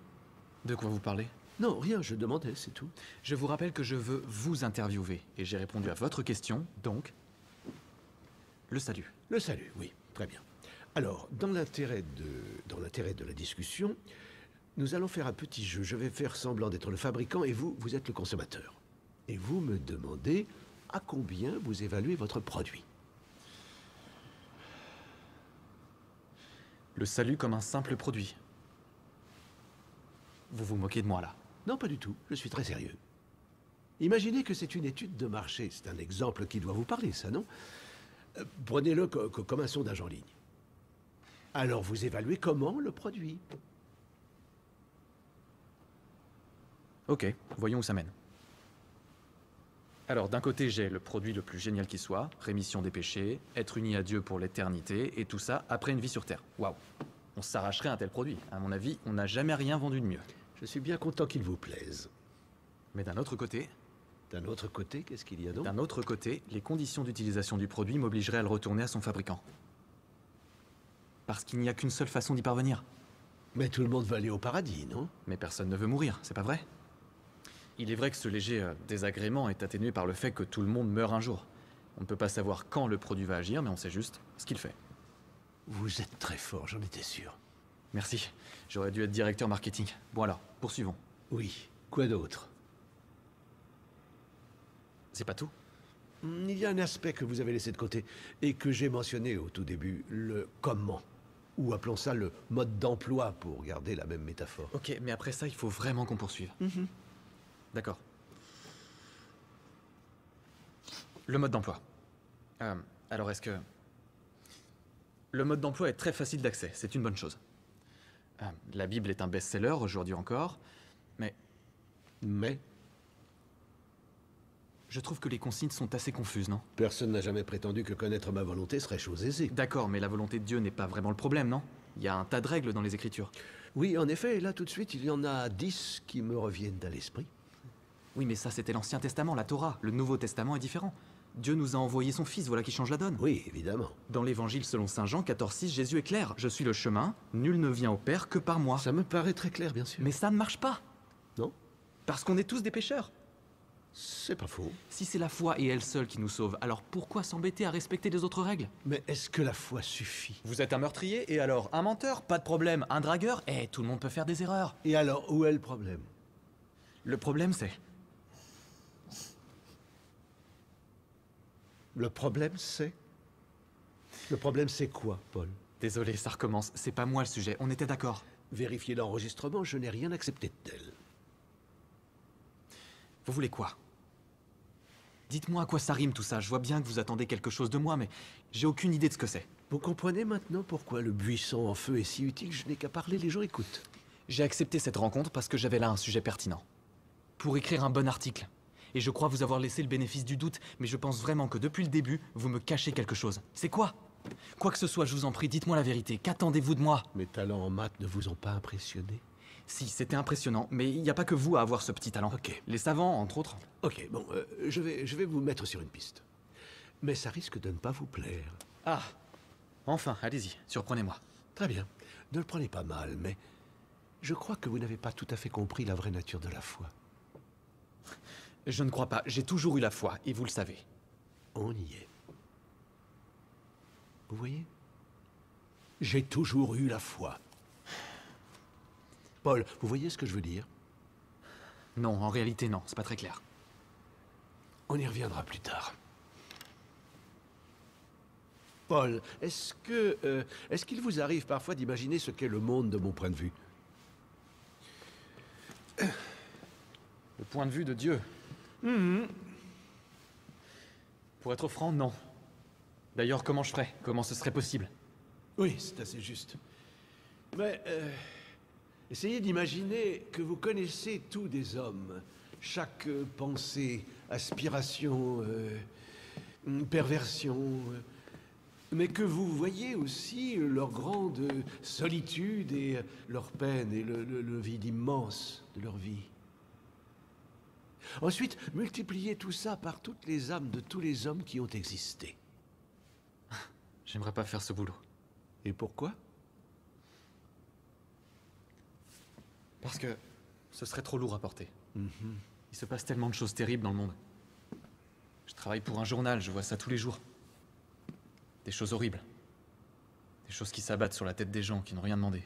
De quoi vous parlez? Non, rien, je demandais, c'est tout. Je vous rappelle que je veux vous interviewer, et j'ai répondu à votre question, donc... le salut. Le salut, oui, très bien. Alors, dans l'intérêt de la discussion, nous allons faire un petit jeu. Je vais faire semblant d'être le fabricant et vous êtes le consommateur. Et vous me demandez à combien vous évaluez votre produit. Le salut comme un simple produit. Vous vous moquez de moi, là. Non, pas du tout. Je suis très sérieux. Imaginez que c'est une étude de marché. C'est un exemple qui doit vous parler, ça, non? Prenez-le comme un sondage en ligne. Alors, vous évaluez comment le produit? Ok, voyons où ça mène. Alors, d'un côté, j'ai le produit le plus génial qui soit, rémission des péchés, être uni à Dieu pour l'éternité, et tout ça après une vie sur Terre. Waouh! On s'arracherait un tel produit. À mon avis, on n'a jamais rien vendu de mieux. Je suis bien content qu'il vous plaise. Mais d'un autre côté... D'un autre côté, qu'est-ce qu'il y a donc? D'un autre côté, les conditions d'utilisation du produit m'obligeraient à le retourner à son fabricant. Parce qu'il n'y a qu'une seule façon d'y parvenir. Mais tout le monde va aller au paradis, non? Mais personne ne veut mourir, c'est pas vrai? Il est vrai que ce léger désagrément est atténué par le fait que tout le monde meurt un jour. On ne peut pas savoir quand le produit va agir, mais on sait juste ce qu'il fait. Vous êtes très fort, j'en étais sûr. Merci. J'aurais dû être directeur marketing. Bon alors, poursuivons. Oui, quoi d'autre? C'est pas tout? Il y a un aspect que vous avez laissé de côté et que j'ai mentionné au tout début, le comment. Ou appelons ça le mode d'emploi pour garder la même métaphore. Ok, mais après ça, il faut vraiment qu'on poursuive. D'accord. Le mode d'emploi. Alors est-ce que... Le mode d'emploi est très facile d'accès, c'est une bonne chose. La Bible est un best-seller aujourd'hui encore, mais... Je trouve que les consignes sont assez confuses, non? Personne n'a jamais prétendu que connaître ma volonté serait chose aisée. D'accord, mais la volonté de Dieu n'est pas vraiment le problème, non? Il y a un tas de règles dans les Écritures. Oui, en effet, et là tout de suite, il y en a 10 qui me reviennent à l'esprit. Oui, mais ça c'était l'Ancien Testament, la Torah. Le Nouveau Testament est différent. Dieu nous a envoyé son Fils, voilà qui change la donne. Oui, évidemment. Dans l'Évangile selon Saint Jean 14,6, Jésus est clair. Je suis le chemin, nul ne vient au Père que par moi. Ça me paraît très clair, bien sûr. Mais ça ne marche pas. Non? Parce qu'on est tous des pécheurs. C'est pas faux. Si c'est la foi et elle seule qui nous sauve, alors pourquoi s'embêter à respecter les autres règles? Mais est-ce que la foi suffit? Vous êtes un meurtrier, et alors? Un menteur? Pas de problème. Un dragueur? Eh, tout le monde peut faire des erreurs. Et alors, où est le problème? Le problème, c'est... Le problème, c'est... Le problème, c'est quoi, Paul? Désolé, ça recommence. C'est pas moi le sujet, on était d'accord. Vérifiez l'enregistrement, je n'ai rien accepté de tel. Vous voulez quoi? Dites-moi à quoi ça rime tout ça. Je vois bien que vous attendez quelque chose de moi, mais j'ai aucune idée de ce que c'est. Vous comprenez maintenant pourquoi le buisson en feu est si utile? Je n'ai qu'à parler, les gens écoutent. J'ai accepté cette rencontre parce que j'avais là un sujet pertinent. Pour écrire un bon article. Et je crois vous avoir laissé le bénéfice du doute, mais je pense vraiment que depuis le début, vous me cachez quelque chose. C'est quoi? Quoi que ce soit, je vous en prie, dites-moi la vérité. Qu'attendez-vous de moi? Mes talents en maths ne vous ont pas impressionné? Si, c'était impressionnant, mais il n'y a pas que vous à avoir ce petit talent. Ok. Les savants, entre autres. Ok, bon, je vais vous mettre sur une piste. Mais ça risque de ne pas vous plaire. Ah, enfin, allez-y, surprenez-moi. Très bien. Ne le prenez pas mal, mais je crois que vous n'avez pas tout à fait compris la vraie nature de la foi. Je ne crois pas, j'ai toujours eu la foi, et vous le savez. On y est. Vous voyez? J'ai toujours eu la foi. Paul, vous voyez ce que je veux dire? Non, en réalité non, c'est pas très clair. On y reviendra plus tard. Paul, est-ce qu'il vous arrive parfois d'imaginer ce qu'est le monde de mon point de vue? Le point de vue de Dieu. Pour être franc, non. D'ailleurs, comment je ferais? Comment ce serait possible? Oui, c'est assez juste. Mais essayez d'imaginer que vous connaissez tous des hommes, chaque pensée, aspiration, perversion, mais que vous voyez aussi leur grande solitude et leur peine et le vide immense de leur vie. Ensuite, multipliez tout ça par toutes les âmes de tous les hommes qui ont existé. J'aimerais pas faire ce boulot. Et pourquoi? Parce que ce serait trop lourd à porter. Il se passe tellement de choses terribles dans le monde. Je travaille pour un journal, je vois ça tous les jours. Des choses horribles. Des choses qui s'abattent sur la tête des gens qui n'ont rien demandé.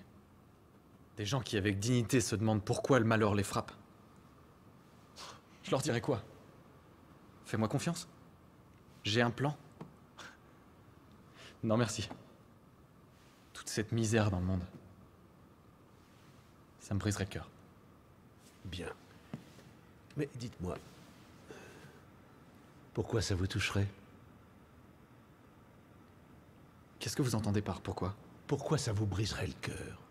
Des gens qui, avec dignité, se demandent pourquoi le malheur les frappe. Je leur dirais quoi? Fais-moi confiance. J'ai un plan. Non, merci. Toute cette misère dans le monde. Ça me briserait le cœur. Bien. Mais dites-moi, pourquoi ça vous toucherait? Qu'est-ce que vous entendez par pourquoi? Pourquoi ça vous briserait le cœur?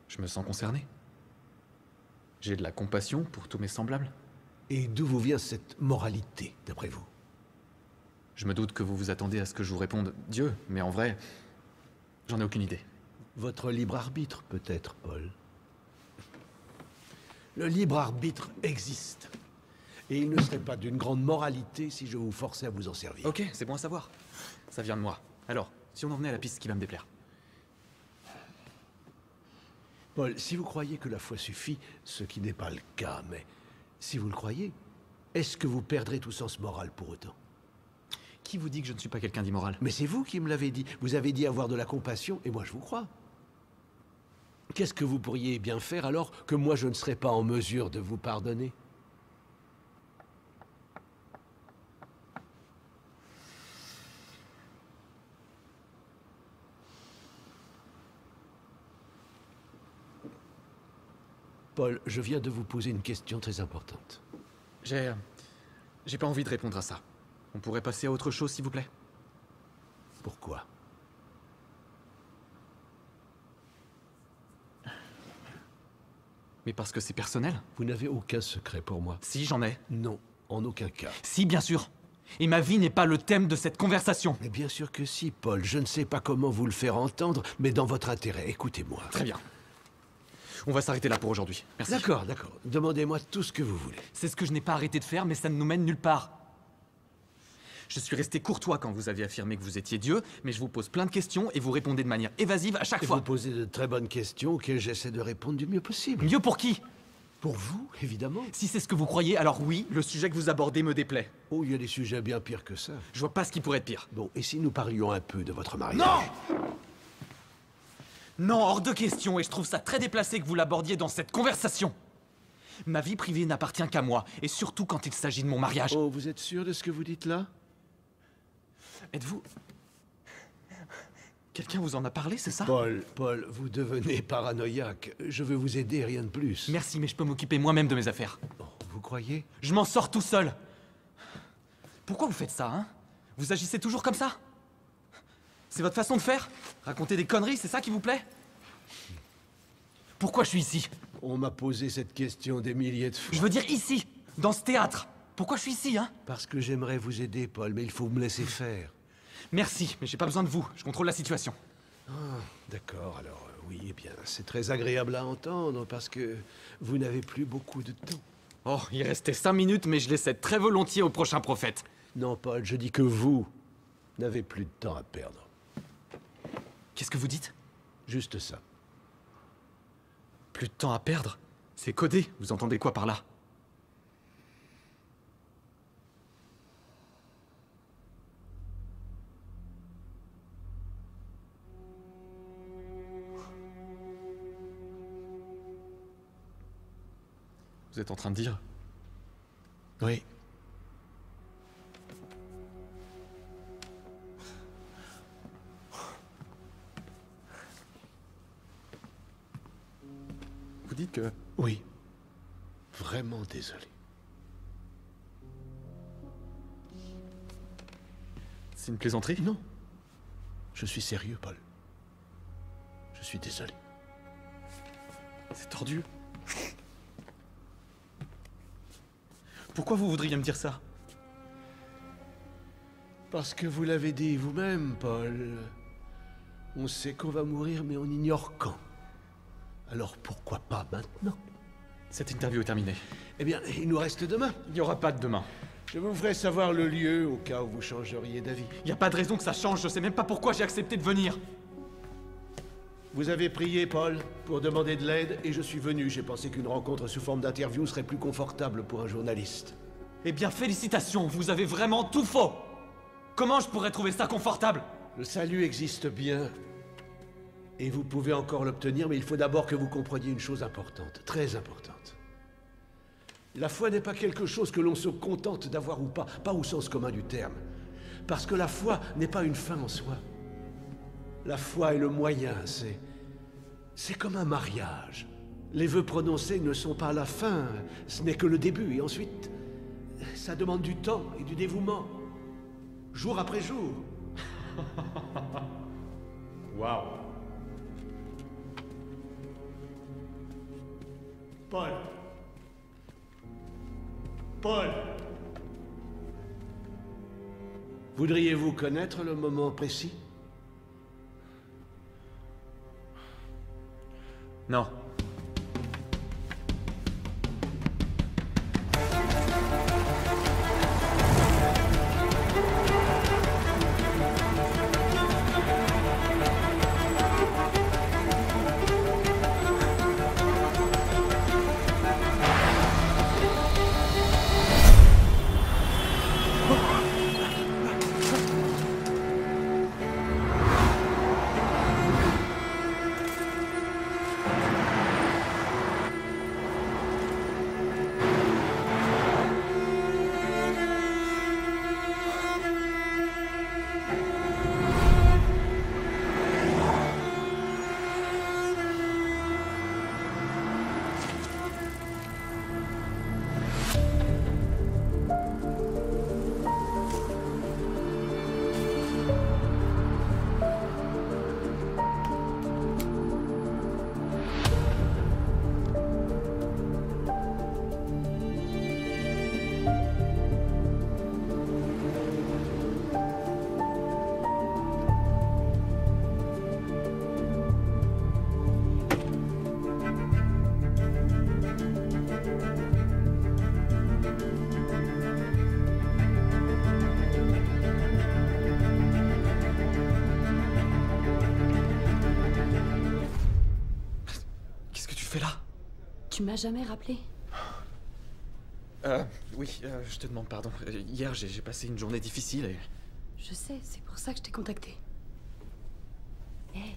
Je me sens concerné. J'ai de la compassion pour tous mes semblables. Et d'où vous vient cette moralité, d'après vous? Je me doute que vous vous attendez à ce que je vous réponde Dieu, mais en vrai, j'en ai aucune idée. Votre libre arbitre, peut-être, Paul. Le libre arbitre existe. Et il ne serait pas d'une grande moralité si je vous forçais à vous en servir. Ok, c'est bon à savoir. Ça vient de moi. Alors, si on en venait à la piste qui va me déplaire. Paul, si vous croyez que la foi suffit, ce qui n'est pas le cas, mais si vous le croyez, est-ce que vous perdrez tout sens moral pour autant? Qui vous dit que je ne suis pas quelqu'un d'immoral? Mais c'est vous qui me l'avez dit. Vous avez dit avoir de la compassion, et moi je vous crois. Qu'est-ce que vous pourriez bien faire alors que moi je ne serais pas en mesure de vous pardonner? Paul, je viens de vous poser une question très importante. J'ai pas envie de répondre à ça. On pourrait passer à autre chose, s'il vous plaît? Pourquoi? Mais parce que c'est personnel. Vous n'avez aucun secret pour moi. Si, j'en ai. Non, en aucun cas. Si, bien sûr. Et ma vie n'est pas le thème de cette conversation. Mais bien sûr que si, Paul. Je ne sais pas comment vous le faire entendre, mais dans votre intérêt, écoutez-moi. Très bien. On va s'arrêter là pour aujourd'hui. Merci. D'accord, d'accord. Demandez-moi tout ce que vous voulez. C'est ce que je n'ai pas arrêté de faire, mais ça ne nous mène nulle part. Je suis resté courtois quand vous aviez affirmé que vous étiez Dieu, mais je vous pose plein de questions et vous répondez de manière évasive à chaque fois. Vous posez de très bonnes questions auxquelles j'essaie de répondre du mieux possible. Mieux pour qui? Pour vous, évidemment. Si c'est ce que vous croyez, alors oui, le sujet que vous abordez me déplaît. Oh, il y a des sujets bien pires que ça. Je vois pas ce qui pourrait être pire. Bon, et si nous parlions un peu de votre mariage? Non! Non, hors de question, et je trouve ça très déplacé que vous l'abordiez dans cette conversation. Ma vie privée n'appartient qu'à moi, et surtout quand il s'agit de mon mariage. Oh, vous êtes sûr de ce que vous dites là? Êtes-vous... Quelqu'un vous en a parlé, c'est ça? Paul, vous devenez paranoïaque. Je veux vous aider, rien de plus. Merci, mais je peux m'occuper moi-même de mes affaires. Oh, vous croyez? Je m'en sors tout seul. Pourquoi vous faites ça, hein? Vous agissez toujours comme ça? C'est votre façon de faire? Raconter des conneries, c'est ça qui vous plaît? Pourquoi je suis ici? On m'a posé cette question des milliers de fois. Je veux dire ici, dans ce théâtre. Pourquoi je suis ici, hein? Parce que j'aimerais vous aider, Paul, mais il faut me laisser faire. Merci, mais j'ai pas besoin de vous. Je contrôle la situation. Ah, d'accord, alors oui, eh bien, c'est très agréable à entendre parce que vous n'avez plus beaucoup de temps. Oh, il restait 5 minutes, mais je les cède très volontiers au prochain prophète. Non, Paul, je dis que vous n'avez plus de temps à perdre. Qu'est-ce que vous dites? Juste ça. Plus de temps à perdre? C'est codé, vous entendez quoi par là? Vous êtes en train de dire? Oui. Vous dites que... Oui. Vraiment désolé. C'est une plaisanterie? Non. Je suis sérieux, Paul. Je Je suis désolé. C'est tordu. Pourquoi vous voudriez me dire ça? Parce que vous l'avez dit vous-même, Paul. On sait qu'on va mourir, mais on ignore quand. Alors pourquoi pas maintenant? Cette interview est terminée. Eh bien, il nous reste demain. Il n'y aura pas de demain. Je vous ferai savoir le lieu au cas où vous changeriez d'avis. Il n'y a pas de raison que ça change, je sais même pas pourquoi j'ai accepté de venir. Vous avez prié, Paul, pour demander de l'aide, et je suis venu. J'ai pensé qu'une rencontre sous forme d'interview serait plus confortable pour un journaliste. Eh bien, félicitations, vous avez vraiment tout faux. Comment je pourrais trouver ça confortable? Le salut existe bien. Et vous pouvez encore l'obtenir, mais il faut d'abord que vous compreniez une chose importante, très importante. La foi n'est pas quelque chose que l'on se contente d'avoir ou pas, pas au sens commun du terme. Parce que la foi n'est pas une fin en soi. La foi est le moyen, c'est comme un mariage. Les vœux prononcés ne sont pas la fin, ce n'est que le début, et ensuite, ça demande du temps et du dévouement. Jour après jour. Waouh. Paul. Paul. Voudriez-vous connaître le moment précis? Non. Tu m'as jamais rappelé? Oui, je te demande pardon. Hier, j'ai passé une journée difficile et... Je sais, c'est pour ça que je t'ai contacté. Hé.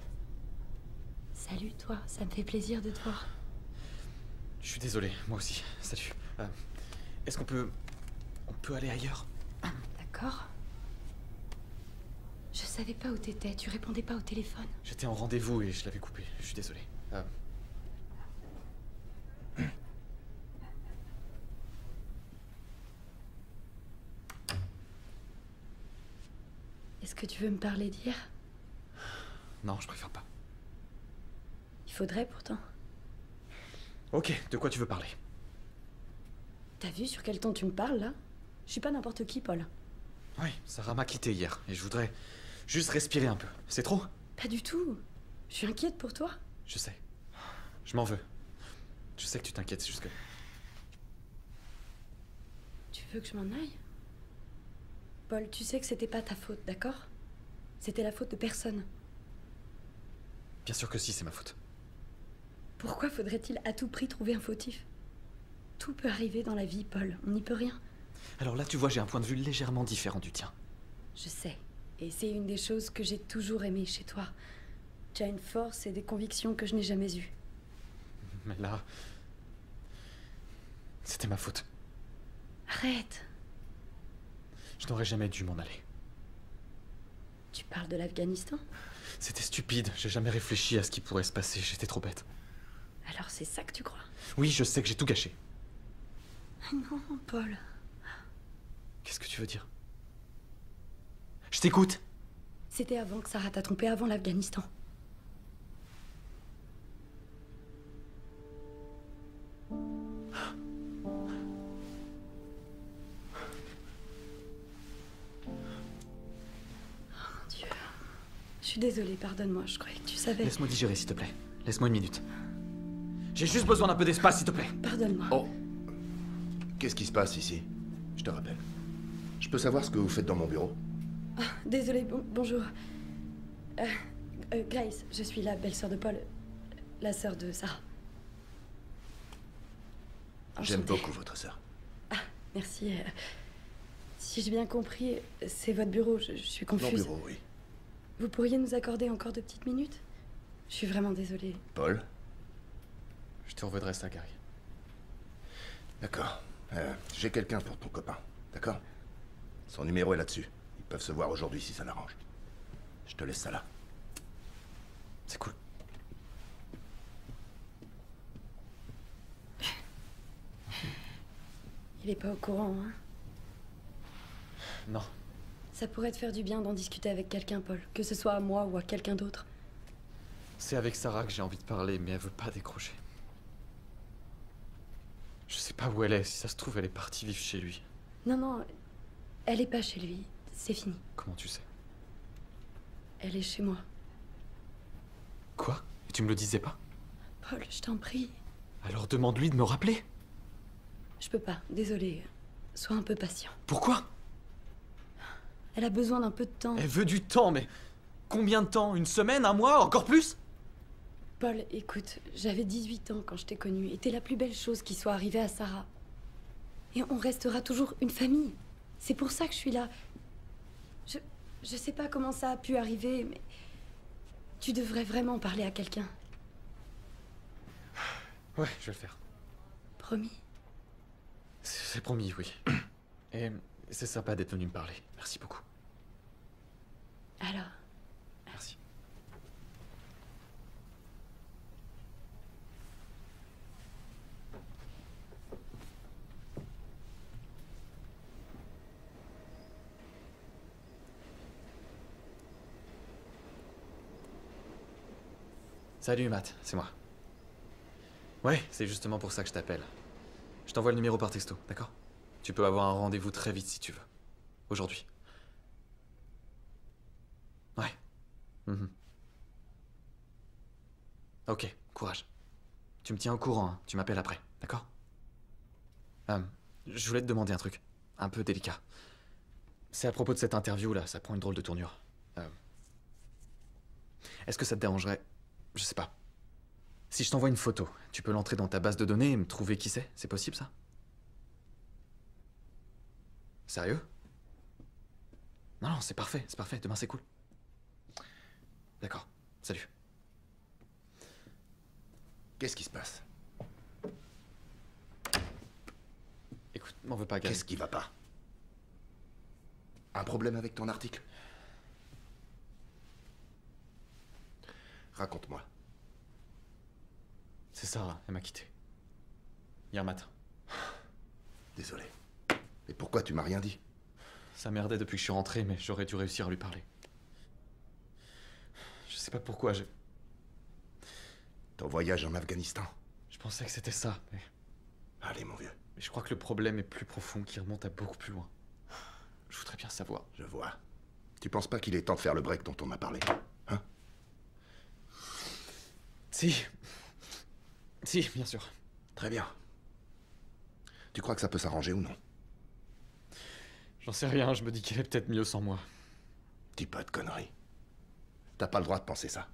Salut, toi. Ça me fait plaisir de te voir. Je suis désolé, moi aussi. Salut. Est-ce qu'on peut... On peut aller ailleurs? D'accord. Je savais pas où t'étais. Tu répondais pas au téléphone. J'étais en rendez-vous et je l'avais coupé. Je suis désolé. Est-ce que tu veux me parler d'hier? Non, je préfère pas. Il faudrait pourtant. Ok, de quoi tu veux parler? T'as vu sur quel ton tu me parles, là? Je suis pas n'importe qui, Paul. Oui, Sarah m'a quitté hier, et je voudrais juste respirer un peu. C'est trop? Pas du tout. Je suis inquiète pour toi. Je sais. Je m'en veux. Je sais que tu t'inquiètes, c'est juste que... Tu veux que je m'en aille? Paul, tu sais que c'était pas ta faute, d'accord? C'était la faute de personne. Bien sûr que si, c'est ma faute. Pourquoi faudrait-il à tout prix trouver un fautif? Tout peut arriver dans la vie, Paul. On n'y peut rien. Alors là, tu vois, j'ai un point de vue légèrement différent du tien. Je sais. Et c'est une des choses que j'ai toujours aimées chez toi. Tu as une force et des convictions que je n'ai jamais eues. Mais là... C'était ma faute. Arrête. Je n'aurais jamais dû m'en aller. Tu parles de l'Afghanistan? C'était stupide, j'ai jamais réfléchi à ce qui pourrait se passer, j'étais trop bête. Alors c'est ça que tu crois? Oui, je sais que j'ai tout gâché. Non, Paul. Qu'est-ce que tu veux dire? Je t'écoute. C'était avant que Sarah t'a trompé, avant l'Afghanistan. suis désolée, pardonne-moi, je croyais que tu savais. Laisse-moi digérer, s'il te plaît. Laisse-moi une minute. J'ai juste besoin d'un peu d'espace, s'il te plaît. Pardonne-moi. Oh. Qu'est-ce qui se passe ici? Je te rappelle. Je peux savoir ce que vous faites dans mon bureau? Ah, désolée, bonjour. Grace, je suis la belle-sœur de Paul, la sœur de Sarah. J'aime Enchantée. beaucoup votre sœur. Ah, merci. Si j'ai bien compris, c'est votre bureau, je suis confuse. Mon bureau, oui. Vous pourriez nous accorder encore 2 petites minutes? Je suis vraiment désolée. Paul? Je te revaudrai ça, Gary. D'accord. J'ai quelqu'un pour ton copain, d'accord? Son numéro est là-dessus. Ils peuvent se voir aujourd'hui si ça l'arrange. Je te laisse ça là. C'est cool. Il est pas au courant, hein? Non. Ça pourrait te faire du bien d'en discuter avec quelqu'un, Paul. Que ce soit à moi ou à quelqu'un d'autre. C'est avec Sarah que j'ai envie de parler, mais elle veut pas décrocher. Je sais pas où elle est. Si ça se trouve, elle est partie vivre chez lui. Non, non, elle est pas chez lui. C'est fini. Comment tu sais? Elle est chez moi. Quoi? Et tu me le disais pas? Paul, je t'en prie. Alors demande-lui de me rappeler. Je peux pas, désolée. Sois un peu patient. Pourquoi? Elle a besoin d'un peu de temps. Elle veut du temps, mais... Combien de temps? Une semaine? Un mois? Encore plus? Paul, écoute, j'avais 18 ans quand je t'ai connue, et t'es la plus belle chose qui soit arrivée à Sarah. Et on restera toujours une famille. C'est pour ça que je suis là. Je sais pas comment ça a pu arriver, mais... Tu devrais vraiment parler à quelqu'un. Ouais, je vais le faire. Promis? C'est promis, oui. Et c'est sympa d'être venu me parler. Merci beaucoup. Alors, Merci. Salut Matt, c'est moi. Ouais, c'est justement pour ça que je t'appelle. Je t'envoie le numéro par texto, d'accord? Tu peux avoir un rendez-vous très vite si tu veux. Aujourd'hui. Ouais. Mhm. Ok, courage. Tu me tiens au courant, hein. Tu m'appelles après, d'accord? Je voulais te demander un truc, un peu délicat. C'est à propos de cette interview là, ça prend une drôle de tournure. Est-ce que ça te dérangerait, je sais pas, si je t'envoie une photo, tu peux l'entrer dans ta base de données et me trouver qui c'est possible ça? Sérieux? Non, non, c'est parfait, demain c'est cool. D'accord, salut. Qu'est-ce qui se passe? Écoute, m'en veux pas, Gary. Qu'est-ce qui va pas? Un problème avec ton article? Raconte-moi. C'est Sarah, elle m'a quitté. Hier matin. Désolé. Et pourquoi tu m'as rien dit? Ça merdait depuis que je suis rentré, mais j'aurais dû réussir à lui parler. Je sais pas pourquoi, Ton voyage en Afghanistan? je pensais que c'était ça, mais Allez, mon vieux. je crois que le problème est plus profond, qui remonte à beaucoup plus loin. Je voudrais bien savoir. Je vois. Tu penses pas qu'il est temps de faire le break dont on a parlé? Hein? Si. Si, bien sûr. Très bien. Tu crois que ça peut s'arranger ou non? J'en sais rien, je me dis qu'il est peut-être mieux sans moi. Dis pas de conneries. T'as pas le droit de penser ça.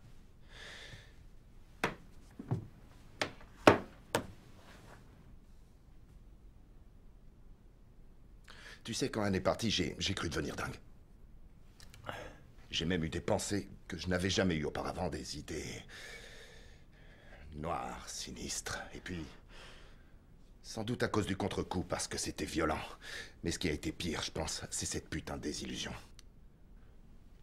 Tu sais, quand Anne est partie, j'ai cru devenir dingue. J'ai même eu des pensées que je n'avais jamais eues auparavant, des idées noires, sinistres, et puis... Sans doute à cause du contre-coup, parce que c'était violent. Mais ce qui a été pire, je pense, c'est cette putain de désillusion.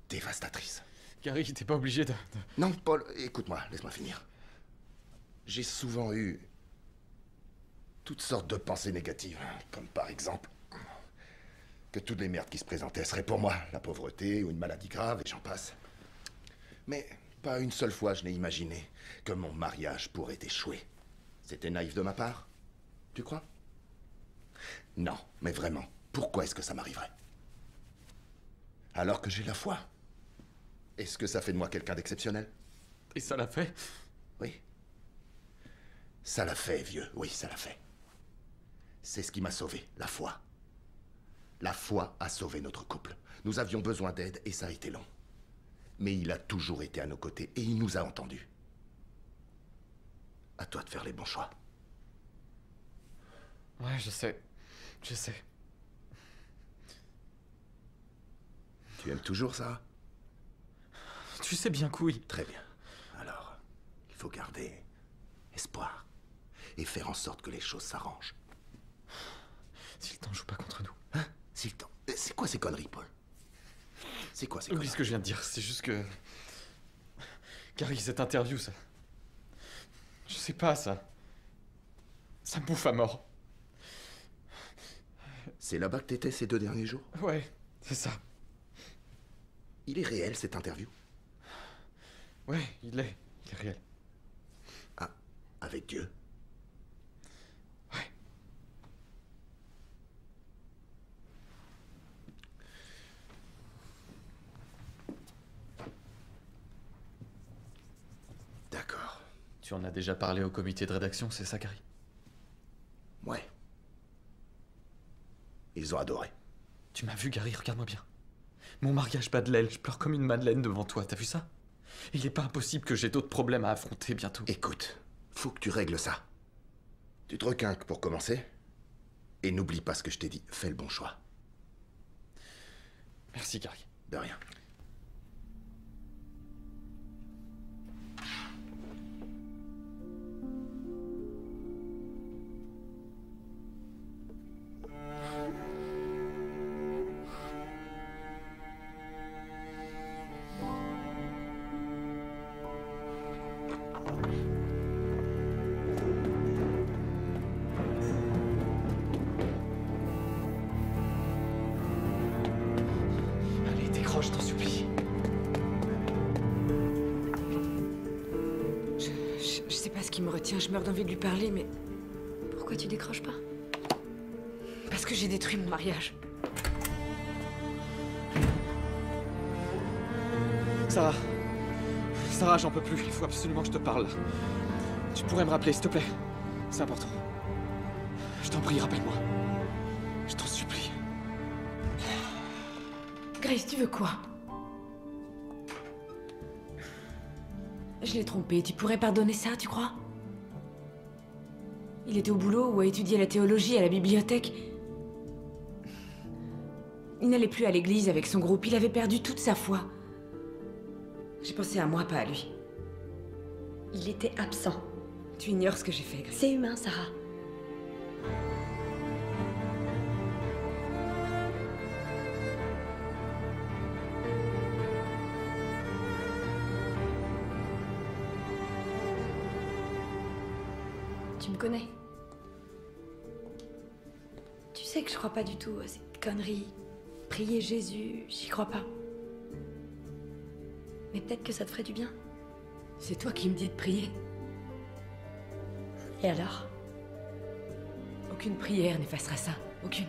Dévastatrice. Gary, t'es pas obligé de... Non, Paul, écoute-moi, laisse-moi finir. J'ai souvent eu... toutes sortes de pensées négatives, comme par exemple... que toutes les merdes qui se présentaient seraient pour moi, la pauvreté ou une maladie grave, et j'en passe. Mais pas une seule fois je n'ai imaginé que mon mariage pourrait échouer. C'était naïf de ma part? Tu crois? Non, mais vraiment, pourquoi est-ce que ça m'arriverait? Alors que j'ai la foi. Est-ce que ça fait de moi quelqu'un d'exceptionnel? Et ça l'a fait? Oui. Ça l'a fait, vieux. Oui, ça l'a fait. C'est ce qui m'a sauvé, la foi. La foi a sauvé notre couple. Nous avions besoin d'aide et ça a été long. Mais il a toujours été à nos côtés et il nous a entendus. À toi de faire les bons choix. Ouais, je sais. Je sais. Tu aimes toujours ça? Tu sais bien que oui. Très bien. Alors, il faut garder espoir et faire en sorte que les choses s'arrangent. Si le temps joue pas contre nous. Hein? Si le temps... C'est quoi ces conneries, Paul? C'est quoi ces Oui, conneries? ce que je viens de dire, c'est juste que... Gary, cette interview, ça... Je sais pas, ça... Ça me bouffe à mort. C'est là-bas que t'étais ces 2 derniers jours? Ouais, c'est ça. Il est réel, cette interview? Ouais, il est réel. Ah, avec Dieu? Ouais. D'accord. Tu en as déjà parlé au comité de rédaction, c'est ça, Gary? Ouais. Ils ont adoré. Tu m'as vu, Gary, regarde-moi bien. Mon mariage bat de l'aile, je pleure comme une madeleine devant toi, t'as vu ça? Il est pas impossible que j'ai d'autres problèmes à affronter bientôt. Écoute, faut que tu règles ça. Tu te requinques pour commencer. Et n'oublie pas ce que je t'ai dit, fais le bon choix. Merci, Gary. De rien. Allez, décroche, je t'en supplie. Je sais pas ce qui me retient, je meurs d'envie de lui parler, mais... Pourquoi tu décroches pas? Parce que j'ai détruit mon mariage. Sarah. Sarah, j'en peux plus, il faut absolument que je te parle. Tu pourrais me rappeler, s'il te plaît? C'est important. Je t'en prie, rappelle-moi. Je t'en supplie. Grace, tu veux quoi? Je l'ai trompé, tu pourrais pardonner ça, tu crois? Il était au boulot ou à étudier la théologie à la bibliothèque. Il n'allait plus à l'église avec son groupe, il avait perdu toute sa foi. J'ai pensé à moi, pas à lui. Il était absent. Tu ignores ce que j'ai fait, Grace. C'est humain, Sarah. Tu me connais. Tu sais que je crois pas du tout à ces conneries. Prier Jésus, j'y crois pas. Mais peut-être que ça te ferait du bien. C'est toi qui me dis de prier. Et alors? Aucune prière n'effacera ça. Aucune.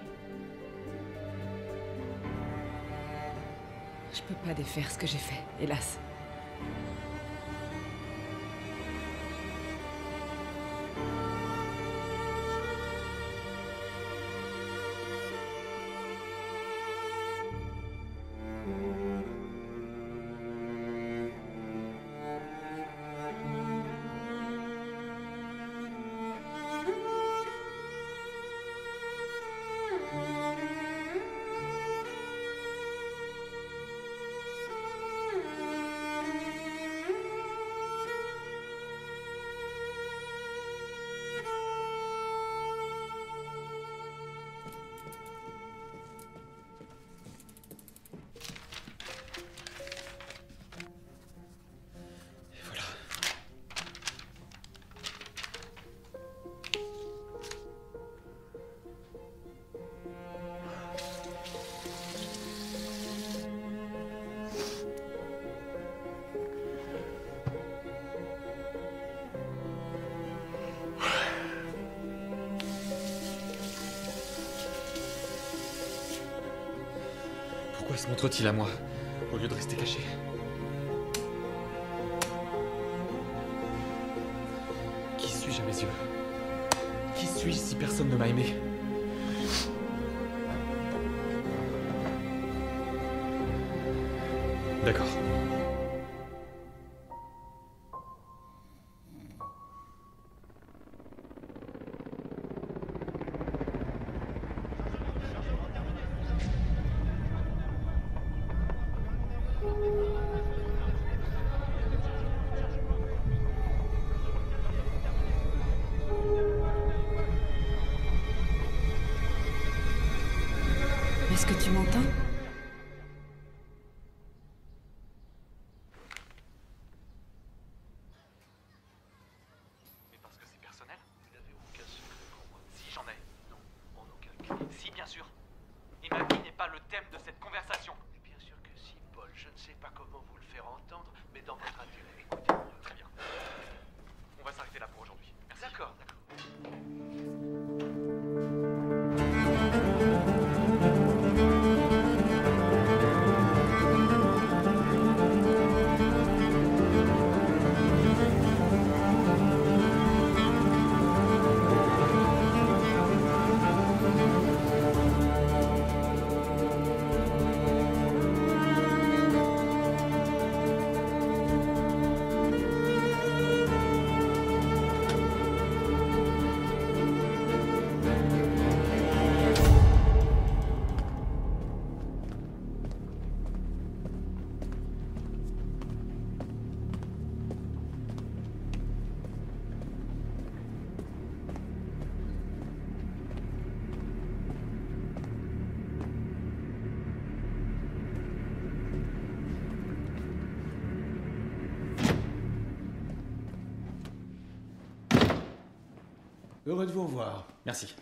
Je peux pas défaire ce que j'ai fait, hélas. Pourquoi se montre-t-il à moi, au lieu de rester caché? suis-je à mes yeux? Qui suis-je si personne ne m'a aimé? D'accord. Est-ce que tu m'entends? Mais parce que c'est personnel? Vous n'avez aucun secret pour moi. Si, j'en ai. Non, en aucun cas. Si, bien sûr. Et ma vie n'est pas le thème de cette conversation. Mais bien sûr que si, Paul. Je ne sais pas comment vous le faire entendre, mais dans votre intérêt, écoutez-moi. Très bien. On va s'arrêter là pour aujourd'hui. Merci. D'accord. Heureux de vous revoir. Merci.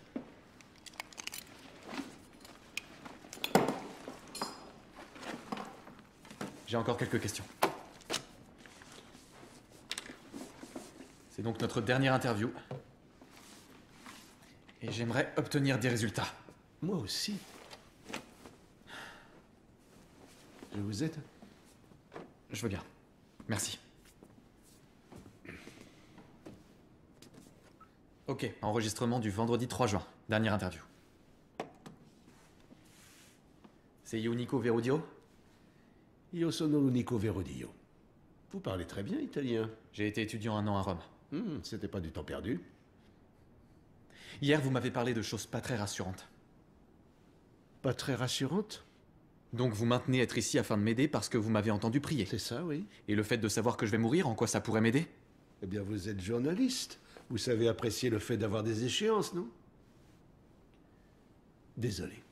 J'ai encore quelques questions. C'est donc notre dernière interview. Et j'aimerais obtenir des résultats. Moi aussi. Je vous aide? Je veux bien. Merci. Ok, enregistrement du vendredi 3 juin. Dernière interview. C'est io Nico Verodio? Io sono l'unico Verodio. Vous parlez très bien italien. J'ai été étudiant 1 an à Rome. C'était pas du temps perdu. Hier, vous m'avez parlé de choses pas très rassurantes. Pas très rassurantes? Donc vous maintenez être ici afin de m'aider parce que vous m'avez entendu prier. C'est ça, oui. Et le fait de savoir que je vais mourir, en quoi ça pourrait m'aider? Eh bien, vous êtes journaliste. Vous savez apprécier le fait d'avoir des échéances, non? Désolé.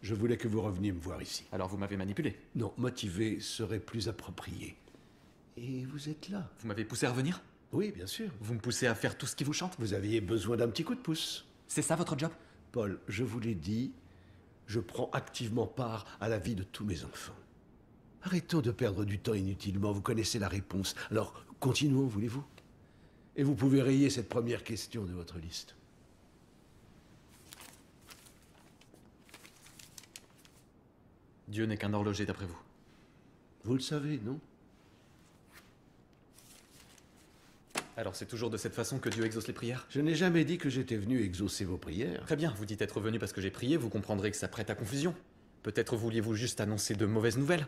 Je voulais que vous reveniez me voir ici. Alors vous m'avez manipulé? Non, motivé serait plus approprié. Et vous êtes là. Vous m'avez poussé à revenir? Oui, bien sûr. Vous me poussez à faire tout ce qui vous chante? Vous aviez besoin d'un petit coup de pouce. C'est ça votre job? Paul, je vous l'ai dit, je prends activement part à la vie de tous mes enfants. Arrêtons de perdre du temps inutilement, vous connaissez la réponse. Alors, continuons, voulez-vous? Et vous pouvez rayer cette première question de votre liste. Dieu n'est qu'un horloger d'après vous. Vous le savez, non? Alors c'est toujours de cette façon que Dieu exauce les prières? Je n'ai jamais dit que j'étais venu exaucer vos prières. Très bien, vous dites être venu parce que j'ai prié, vous comprendrez que ça prête à confusion. Peut-être vouliez-vous juste annoncer de mauvaises nouvelles.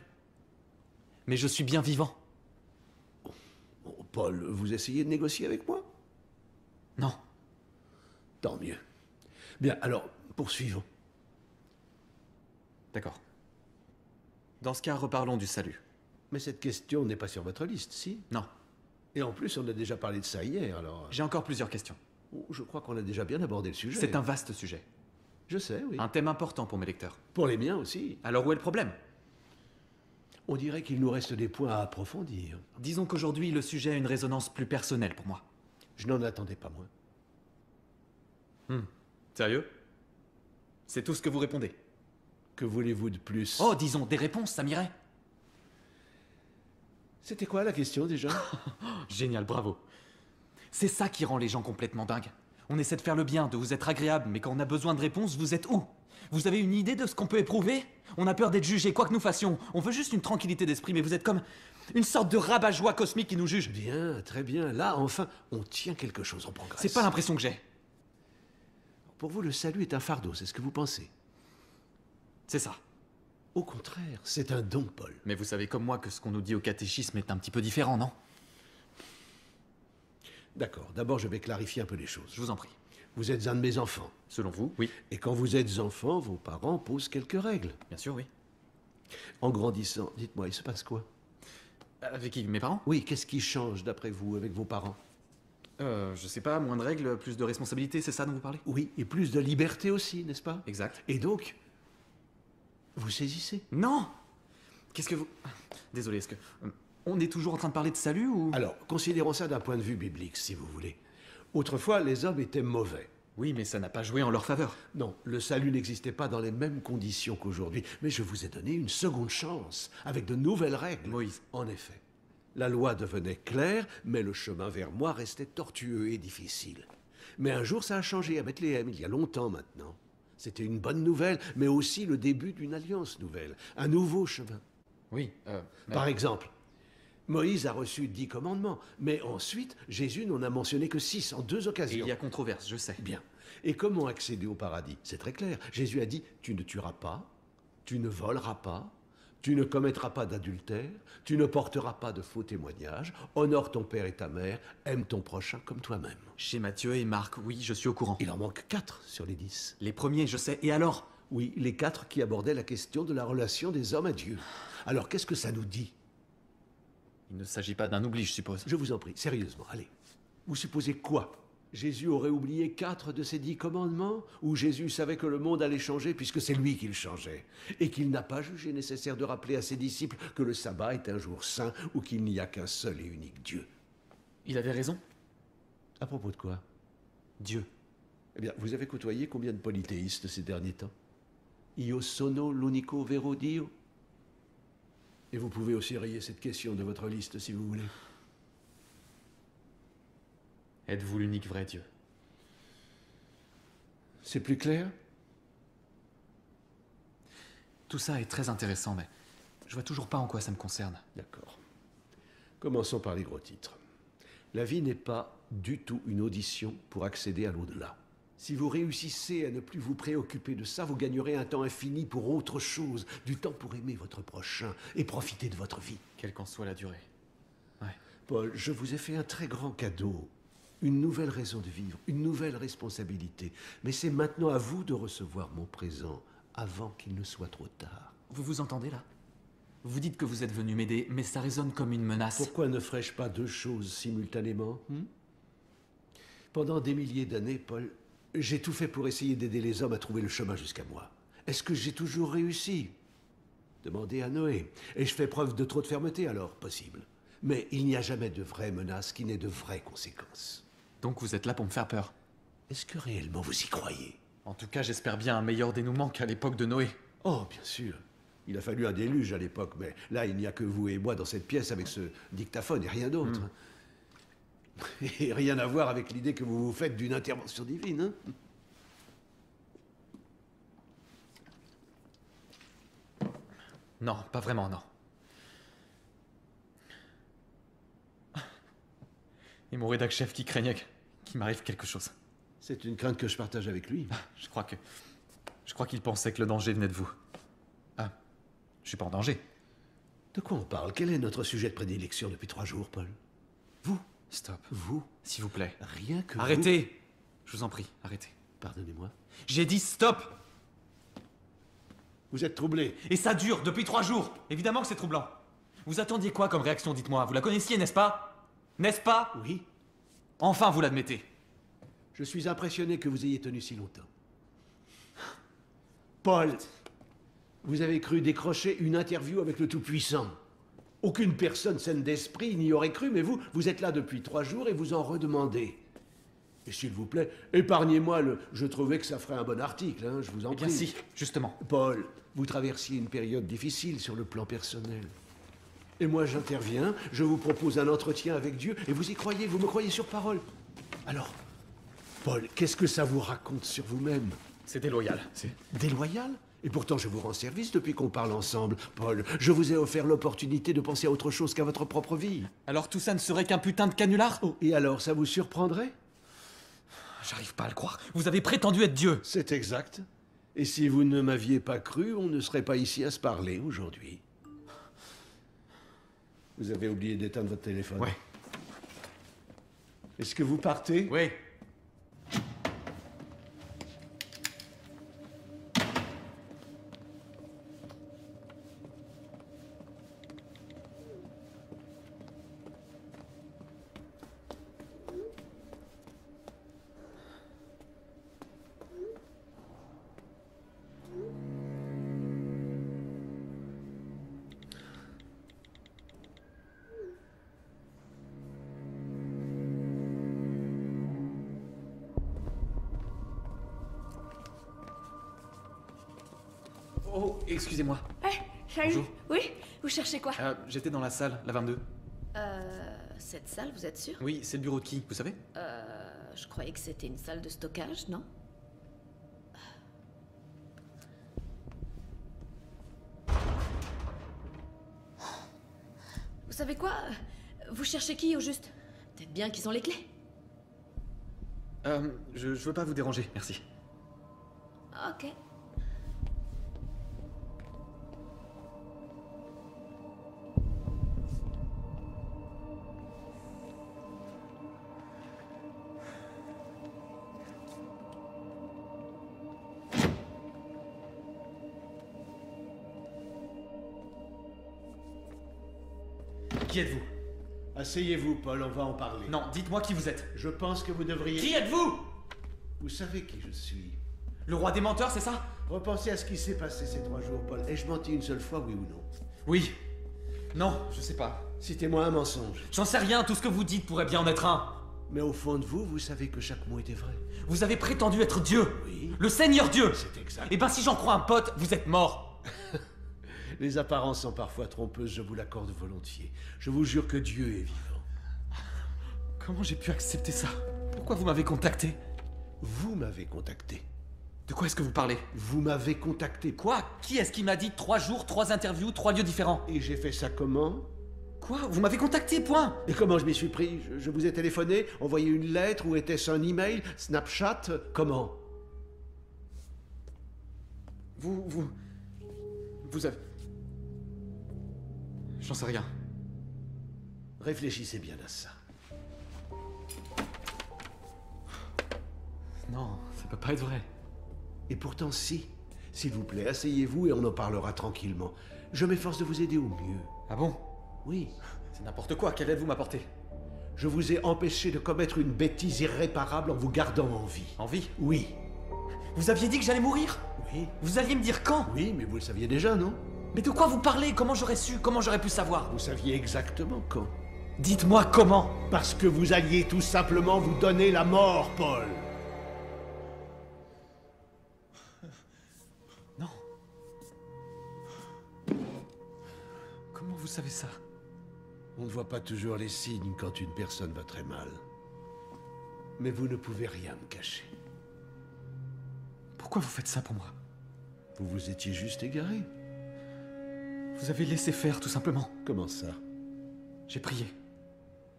Mais je suis bien vivant. Oh, Paul, vous essayez de négocier avec moi? Non. Tant mieux. Bien, alors, poursuivons. D'accord. Dans ce cas, reparlons du salut. Mais cette question n'est pas sur votre liste, si? Non. Et en plus, on a déjà parlé de ça hier, alors... J'ai encore plusieurs questions. Oh, je crois qu'on a déjà bien abordé le sujet. C'est un vaste sujet. Je sais, oui. Un thème important pour mes lecteurs. Pour les miens aussi. Alors où est le problème? On dirait qu'il nous reste des points à approfondir. Disons qu'aujourd'hui, le sujet a une résonance plus personnelle pour moi. Je n'en attendais pas moins. Sérieux? C'est tout ce que vous répondez? Que voulez-vous de plus? Oh, disons, des réponses, ça m'irait. C'était quoi la question déjà? Génial, bravo. C'est ça qui rend les gens complètement dingues. On essaie de faire le bien, de vous être agréable, mais quand on a besoin de réponses, vous êtes où? Vous avez une idée de ce qu'on peut éprouver? On a peur d'être jugé, quoi que nous fassions. On veut juste une tranquillité d'esprit, mais vous êtes comme... Une sorte de rabat-joie cosmique qui nous juge. Bien, très bien. Là, enfin, on tient quelque chose, on progresse. C'est pas l'impression que j'ai. Pour vous, le salut est un fardeau, c'est ce que vous pensez? C'est ça. Au contraire, c'est un don, Paul. Mais vous savez comme moi que ce qu'on nous dit au catéchisme est un petit peu différent, non? D'accord, d'abord je vais clarifier un peu les choses. Je vous en prie. Vous êtes un de mes enfants. Selon vous, oui. Et quand vous êtes enfant, vos parents posent quelques règles. Bien sûr, oui. En grandissant, dites-moi, il se passe quoi? Avec qui? Mes parents? Oui, qu'est-ce qui change d'après vous avec vos parents? Je sais pas, moins de règles, plus de responsabilités, c'est ça dont vous parlez? Oui, et plus de liberté aussi, n'est-ce pas? Exact. Et donc, vous saisissez? Non! Qu'est-ce que vous... Désolé, est-ce que... On est toujours en train de parler de salut ou... Alors, considérons ça d'un point de vue biblique, si vous voulez. Autrefois, les hommes étaient mauvais. Oui, mais ça n'a pas joué en leur faveur. Non, le salut n'existait pas dans les mêmes conditions qu'aujourd'hui. Mais je vous ai donné une seconde chance, avec de nouvelles règles. Moïse. En effet. La loi devenait claire, mais le chemin vers moi restait tortueux et difficile. Mais un jour, ça a changé à Bethléem, il y a longtemps maintenant. C'était une bonne nouvelle, mais aussi le début d'une alliance nouvelle, un nouveau chemin. Oui, Par exemple, Moïse a reçu 10 commandements, mais ensuite, Jésus n'en a mentionné que 6 en 2 occasions. Et il y a controverse, je sais. Bien. Et comment accéder au paradis? C'est très clair. Jésus a dit, tu ne tueras pas, tu ne voleras pas, tu ne commettras pas d'adultère, tu ne porteras pas de faux témoignages, honore ton père et ta mère, aime ton prochain comme toi-même. Chez Matthieu et Marc, oui, je suis au courant. Il en manque 4 sur les 10. Les premiers, je sais. Et alors? Oui, les 4 qui abordaient la question de la relation des hommes à Dieu. Alors, qu'est-ce que ça nous dit? Il ne s'agit pas d'un oubli, je suppose. Je vous en prie, sérieusement, allez. Vous supposez quoi? Jésus aurait oublié 4 de ses 10 commandements? Ou Jésus savait que le monde allait changer puisque c'est lui qui le changeait? Et qu'il n'a pas jugé nécessaire de rappeler à ses disciples que le sabbat est un jour saint ou qu'il n'y a qu'un seul et unique Dieu? Il avait raison. À propos de quoi? Dieu. Eh bien, vous avez côtoyé combien de polythéistes ces derniers temps? Io sono l'unico vero Dio? Et vous pouvez aussi rayer cette question de votre liste si vous voulez. Êtes-vous l'unique vrai Dieu? C'est plus clair? Tout ça est très intéressant, mais je vois toujours pas en quoi ça me concerne. D'accord. Commençons par les gros titres. La vie n'est pas du tout une audition pour accéder à l'au-delà. Si vous réussissez à ne plus vous préoccuper de ça, vous gagnerez un temps infini pour autre chose, du temps pour aimer votre prochain et profiter de votre vie. Quelle qu'en soit la durée. Ouais. Paul, je vous ai fait un très grand cadeau. Une nouvelle raison de vivre, une nouvelle responsabilité. Mais c'est maintenant à vous de recevoir mon présent, avant qu'il ne soit trop tard. Vous vous entendez là? Vous dites que vous êtes venu m'aider, mais ça résonne comme une menace. Pourquoi ne ferais-je pas 2 choses simultanément? Pendant des milliers d'années, Paul, j'ai tout fait pour essayer d'aider les hommes à trouver le chemin jusqu'à moi. Est-ce que j'ai toujours réussi? Demandez à Noé. Et je fais preuve de trop de fermeté alors? Possible. Mais il n'y a jamais de vraie menace qui n'ait de vraies conséquences. Donc vous êtes là pour me faire peur? Est-ce que réellement vous y croyez? En tout cas, j'espère bien un meilleur dénouement qu'à l'époque de Noé. Oh, bien sûr. Il a fallu un déluge à l'époque, mais là, il n'y a que vous et moi dans cette pièce avec ce dictaphone et rien d'autre. Et rien à voir avec l'idée que vous vous faites d'une intervention divine, hein? Non, pas vraiment, non. Et mon rédac-chef qui craignait qu'il m'arrive quelque chose. C'est une crainte que je partage avec lui. Je crois qu'il pensait que le danger venait de vous. Ah, je suis pas en danger. De quoi on parle? Quel est notre sujet de prédilection depuis 3 jours, Paul? Vous? Stop. Vous? S'il vous plaît. Rien que Arrêtez! Je vous en prie, arrêtez. Pardonnez-moi. J'ai dit stop! Vous êtes troublé. Et ça dure depuis 3 jours. Évidemment que c'est troublant. Vous attendiez quoi comme réaction, dites-moi? Vous la connaissiez, n'est-ce pas? N'est-ce pas? Oui. Enfin, vous l'admettez. Je suis impressionné que vous ayez tenu si longtemps. Paul, vous avez cru décrocher une interview avec le Tout-Puissant. Aucune personne saine d'esprit n'y aurait cru, mais vous êtes là depuis 3 jours et vous en redemandez. Et s'il vous plaît, épargnez-moi le « je trouvais que ça ferait un bon article hein, », je vous en prie. Eh bien si, justement. Paul, vous traversiez une période difficile sur le plan personnel. Et moi j'interviens, je vous propose un entretien avec Dieu, et vous y croyez, vous me croyez sur parole. Alors, Paul, qu'est-ce que ça vous raconte sur vous-même? C'est déloyal. Déloyal? Et pourtant, je vous rends service depuis qu'on parle ensemble, Paul. Je vous ai offert l'opportunité de penser à autre chose qu'à votre propre vie. Alors tout ça ne serait qu'un putain de canular? Oh, et alors, ça vous surprendrait? J'arrive pas à le croire. Vous avez prétendu être Dieu. C'est exact. Et si vous ne m'aviez pas cru, on ne serait pas ici à se parler aujourd'hui. Vous avez oublié d'éteindre votre téléphone. Ouais. Est-ce que vous partez? Oui. Oh, excusez-moi. Salut. Bonjour. Oui. Vous cherchez quoi? J'étais dans la salle, la 22. Cette salle, vous êtes sûr? Oui, c'est le bureau de qui, vous savez? Je croyais que c'était une salle de stockage, non? Vous savez quoi? Vous cherchez qui, au juste? Peut-être bien qu'ils ont les clés. Je veux pas vous déranger, merci. Ok. Qui êtes-vous? Asseyez-vous, Paul, on va en parler. Non, dites-moi qui vous êtes. Je pense que vous devriez... Qui êtes-vous? Vous savez qui je suis. Le roi des menteurs, c'est ça? Repensez à ce qui s'est passé ces 3 jours, Paul. Ai-je menti une seule fois, oui ou non? Oui. Non, je sais pas. Citez-moi un mensonge. J'en sais rien, tout ce que vous dites pourrait bien en être un. Mais au fond de vous, vous savez que chaque mot était vrai. Vous avez prétendu être Dieu. Oui. Le Seigneur Dieu. C'est exact. Eh ben si j'en crois un pote, vous êtes mort. Les apparences sont parfois trompeuses, je vous l'accorde volontiers. Je vous jure que Dieu est vivant. Comment j'ai pu accepter ça? Pourquoi vous m'avez contacté? Vous m'avez contacté. De quoi est-ce que vous parlez? Vous m'avez contacté. Quoi? Qui est-ce qui m'a dit 3 jours, 3 interviews, 3 lieux différents? Et j'ai fait ça comment? Quoi? Vous m'avez contacté, point. Et comment je m'y suis pris? Je vous ai téléphoné, envoyé une lettre, ou était-ce un email, Snapchat? Comment? Vous avez... J'en sais rien. Réfléchissez bien à ça. Non, ça peut pas être vrai. Et pourtant si. S'il vous plaît, asseyez-vous et on en parlera tranquillement. Je m'efforce de vous aider au mieux. Ah bon? Oui. C'est n'importe quoi, quelle aide vous m'apportez? Je vous ai empêché de commettre une bêtise irréparable en vous gardant en vie. En vie? Oui. Vous aviez dit que j'allais mourir? Oui. Vous alliez me dire quand? Oui, mais vous le saviez déjà, non? Mais de quoi vous parlez? Comment j'aurais su? Comment j'aurais pu savoir? Vous saviez exactement quand. Dites-moi comment? Parce que vous alliez tout simplement vous donner la mort, Paul. Non. Comment vous savez ça? On ne voit pas toujours les signes quand une personne va très mal. Mais vous ne pouvez rien me cacher. Pourquoi vous faites ça pour moi? Vous vous étiez juste égaré. Vous avez laissé faire, tout simplement. Comment ça? J'ai prié.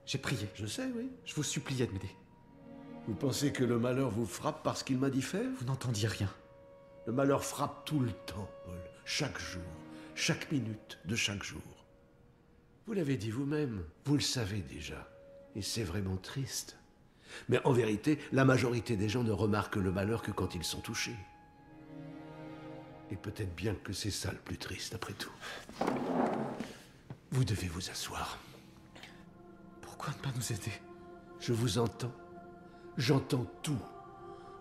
J'ai prié. Je sais, oui. Je vous suppliais de m'aider. Vous pensez que le malheur vous frappe parce qu'il m'a dit faire? Vous n'entendiez rien. Le malheur frappe tout le temps, Paul. Chaque jour. Chaque minute de chaque jour. Vous l'avez dit vous-même. Vous le savez déjà. Et c'est vraiment triste. Mais en vérité, la majorité des gens ne remarquent le malheur que quand ils sont touchés. Et peut-être bien que c'est ça le plus triste, après tout. Vous devez vous asseoir. Pourquoi ne pas nous aider? Je vous entends. J'entends tout.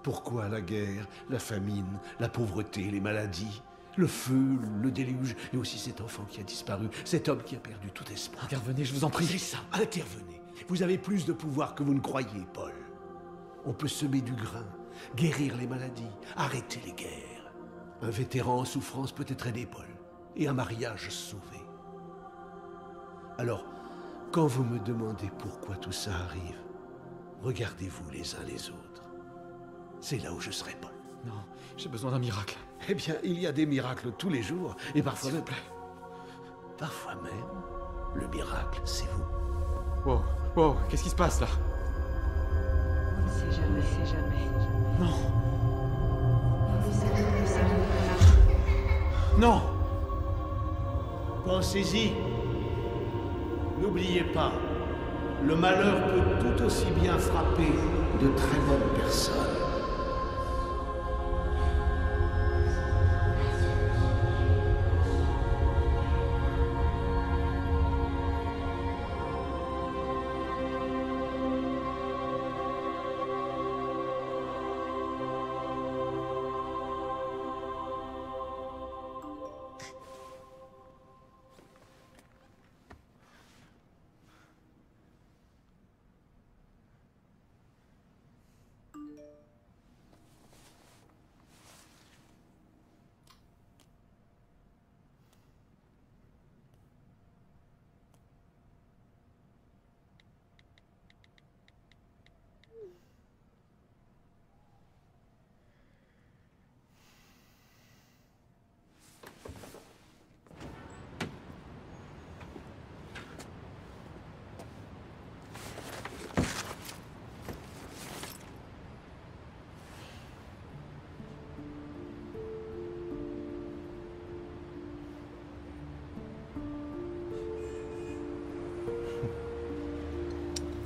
Pourquoi la guerre, la famine, la pauvreté, les maladies, le feu, le déluge, et aussi cet enfant qui a disparu, cet homme qui a perdu tout espoir. Intervenez, je vous en prie. C'est ça, intervenez. Vous avez plus de pouvoir que vous ne croyez, Paul. On peut semer du grain, guérir les maladies, arrêter les guerres. Un vétéran en souffrance peut être aidé, Paul, et un mariage sauvé. Alors, quand vous me demandez pourquoi tout ça arrive, regardez-vous les uns les autres. C'est là où je serai, Paul. Non, j'ai besoin d'un miracle. Eh bien, il y a des miracles tous les jours, et parfois S'il vous même... plaît. Parfois même, le miracle, c'est vous. Wow, wow, qu'est-ce qui se passe là? On ne sait jamais, c'est jamais. Non, On sait jamais. non! Pensez-y. N'oubliez pas, le malheur peut tout aussi bien frapper de très bonnes personnes.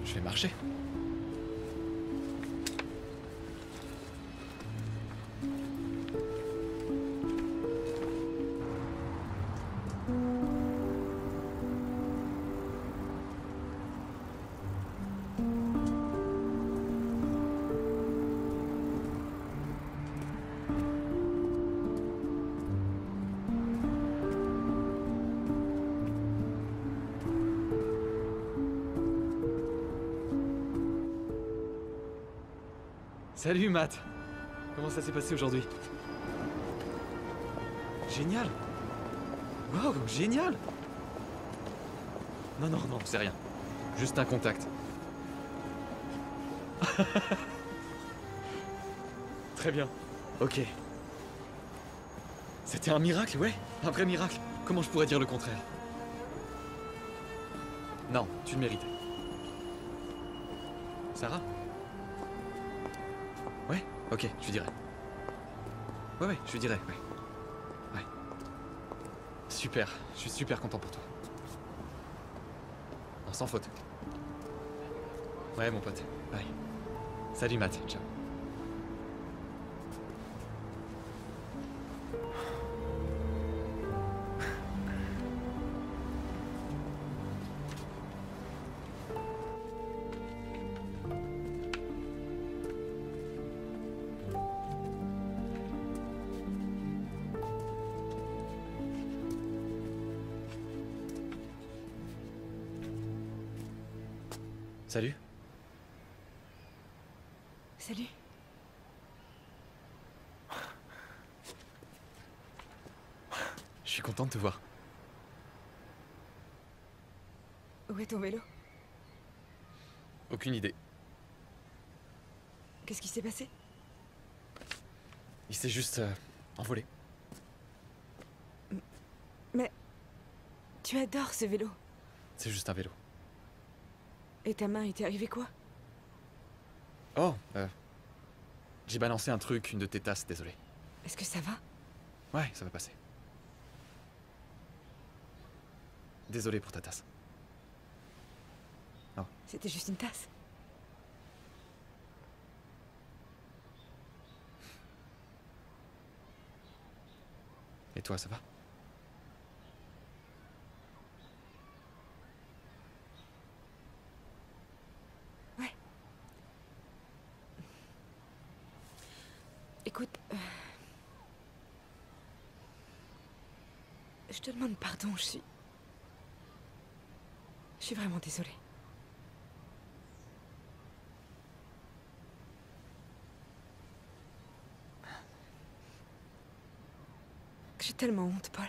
Je vais marcher. Salut Matt. Comment ça s'est passé aujourd'hui? Génial. Wow, génial. Non, non, non, c'est rien. Juste un contact. Très bien. Ok. C'était un miracle, ouais. Un vrai miracle. Comment je pourrais dire le contraire? Non, tu le méritais. Sarah? Ouais, ok, je lui dirai. Ouais, je lui dirai, ouais. Super, je suis super content pour toi. Non, sans faute. Ouais, mon pote, bye. Salut Matt, ciao. Salut. Salut. Je suis content de te voir. Où est ton vélo? Aucune idée. Qu'est-ce qui s'est passé? Il s'est juste envolé. Mais... Tu adores ce vélo. C'est juste un vélo. Et ta main, il t'est arrivé quoi? Oh, j'ai balancé un truc, une de tes tasses, désolé. Est-ce que ça va? Ouais, ça va passer. Désolé pour ta tasse. Oh. C'était juste une tasse. Et toi, ça va? Ouais. Écoute, je te demande pardon, je suis vraiment désolée. J'ai tellement honte, Paul.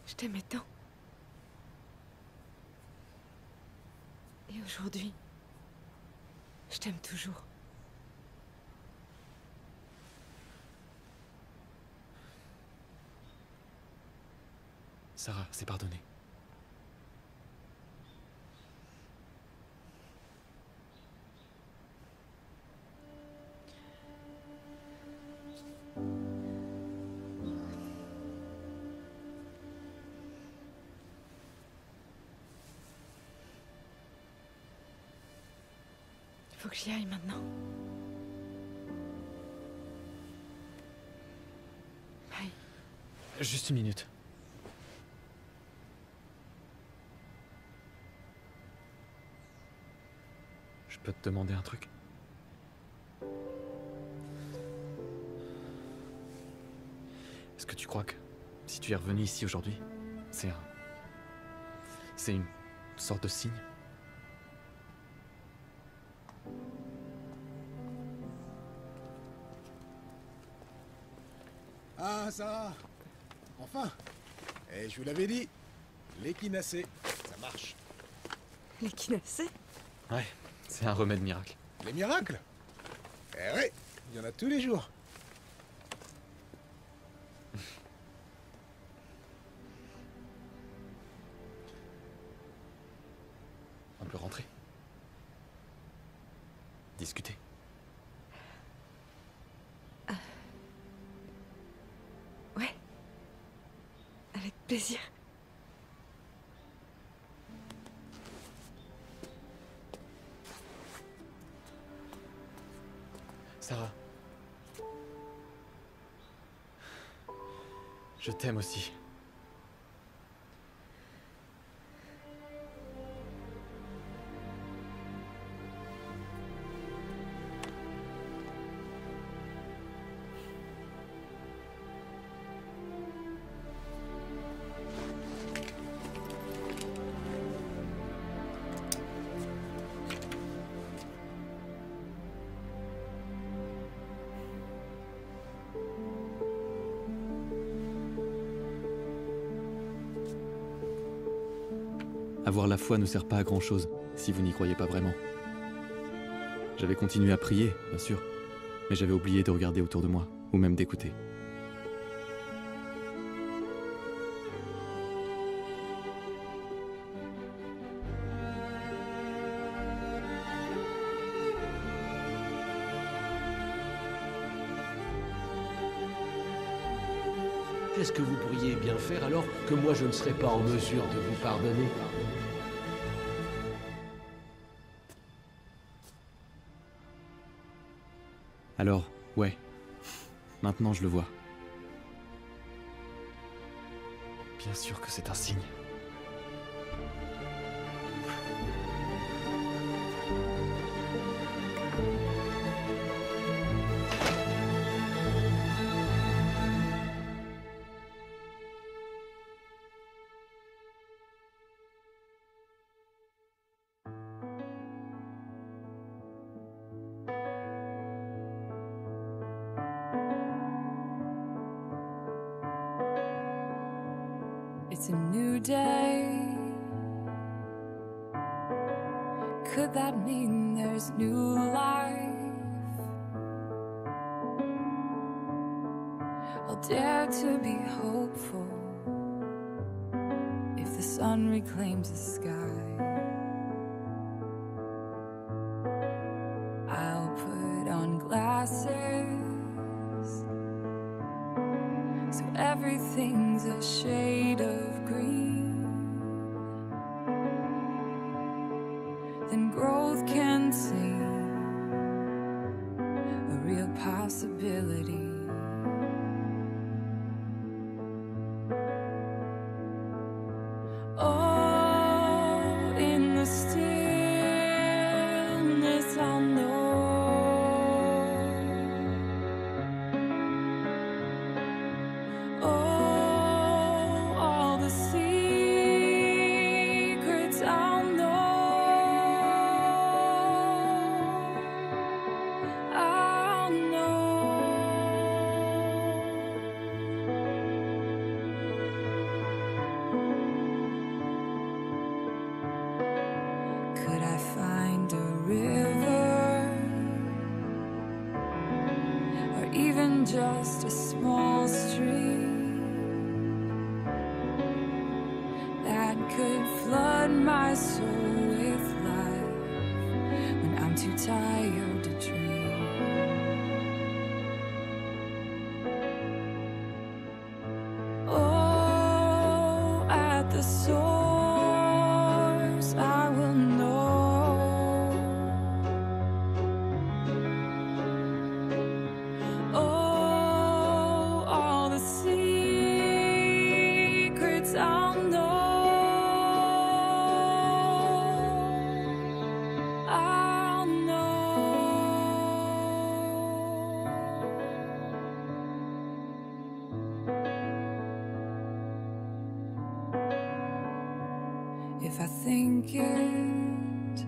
Je t'aimais tant. Et aujourd'hui, je t'aime toujours. Sarah, c'est pardonné. Il faut que j'y aille maintenant. Bye. Juste une minute. Je peux te demander un truc? Est-ce que tu crois que si tu es revenu ici aujourd'hui, c'est une sorte de signe? Ah, Sarah! Enfin! Et je vous l'avais dit, l'équinacée, ça marche. L'équinacée? Ouais, c'est un remède miracle. Les miracles? Eh oui, il y en a tous les jours. On peut rentrer. Discuter. Ouais. Avec plaisir. Sarah. Je t'aime aussi. Avoir la foi ne sert pas à grand-chose si vous n'y croyez pas vraiment. J'avais continué à prier, bien sûr, mais j'avais oublié de regarder autour de moi, ou même d'écouter. Qu'est-ce que vous pourriez bien faire alors que moi je ne serais pas en mesure de vous pardonner? Alors, ouais. Maintenant je le vois. Bien sûr que c'est un signe. It's a new day. Could that mean there's new life? I'll dare to be hopeful if the sun reclaims the sky. I'll put on glasses so everything's a shade of green. Then growth can seem a real possibility. Oh, in the stillness I'll know. I'll know. than just a small stream that could flood my soul with life when I'm too tired to dream. Oh, at the source I will know. Oh, all the secrets I'll know. I'll know. If I think it,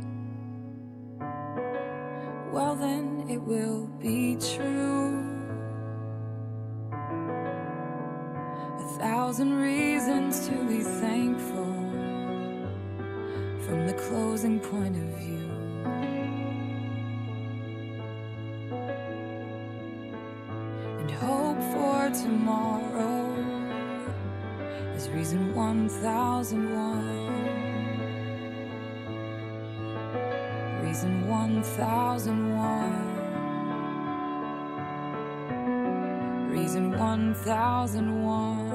well then it will be true. 1,000 reasons to be thankful from the closing point of view. And hope for tomorrow is reason 1001. Reason 1001. Reason 1001.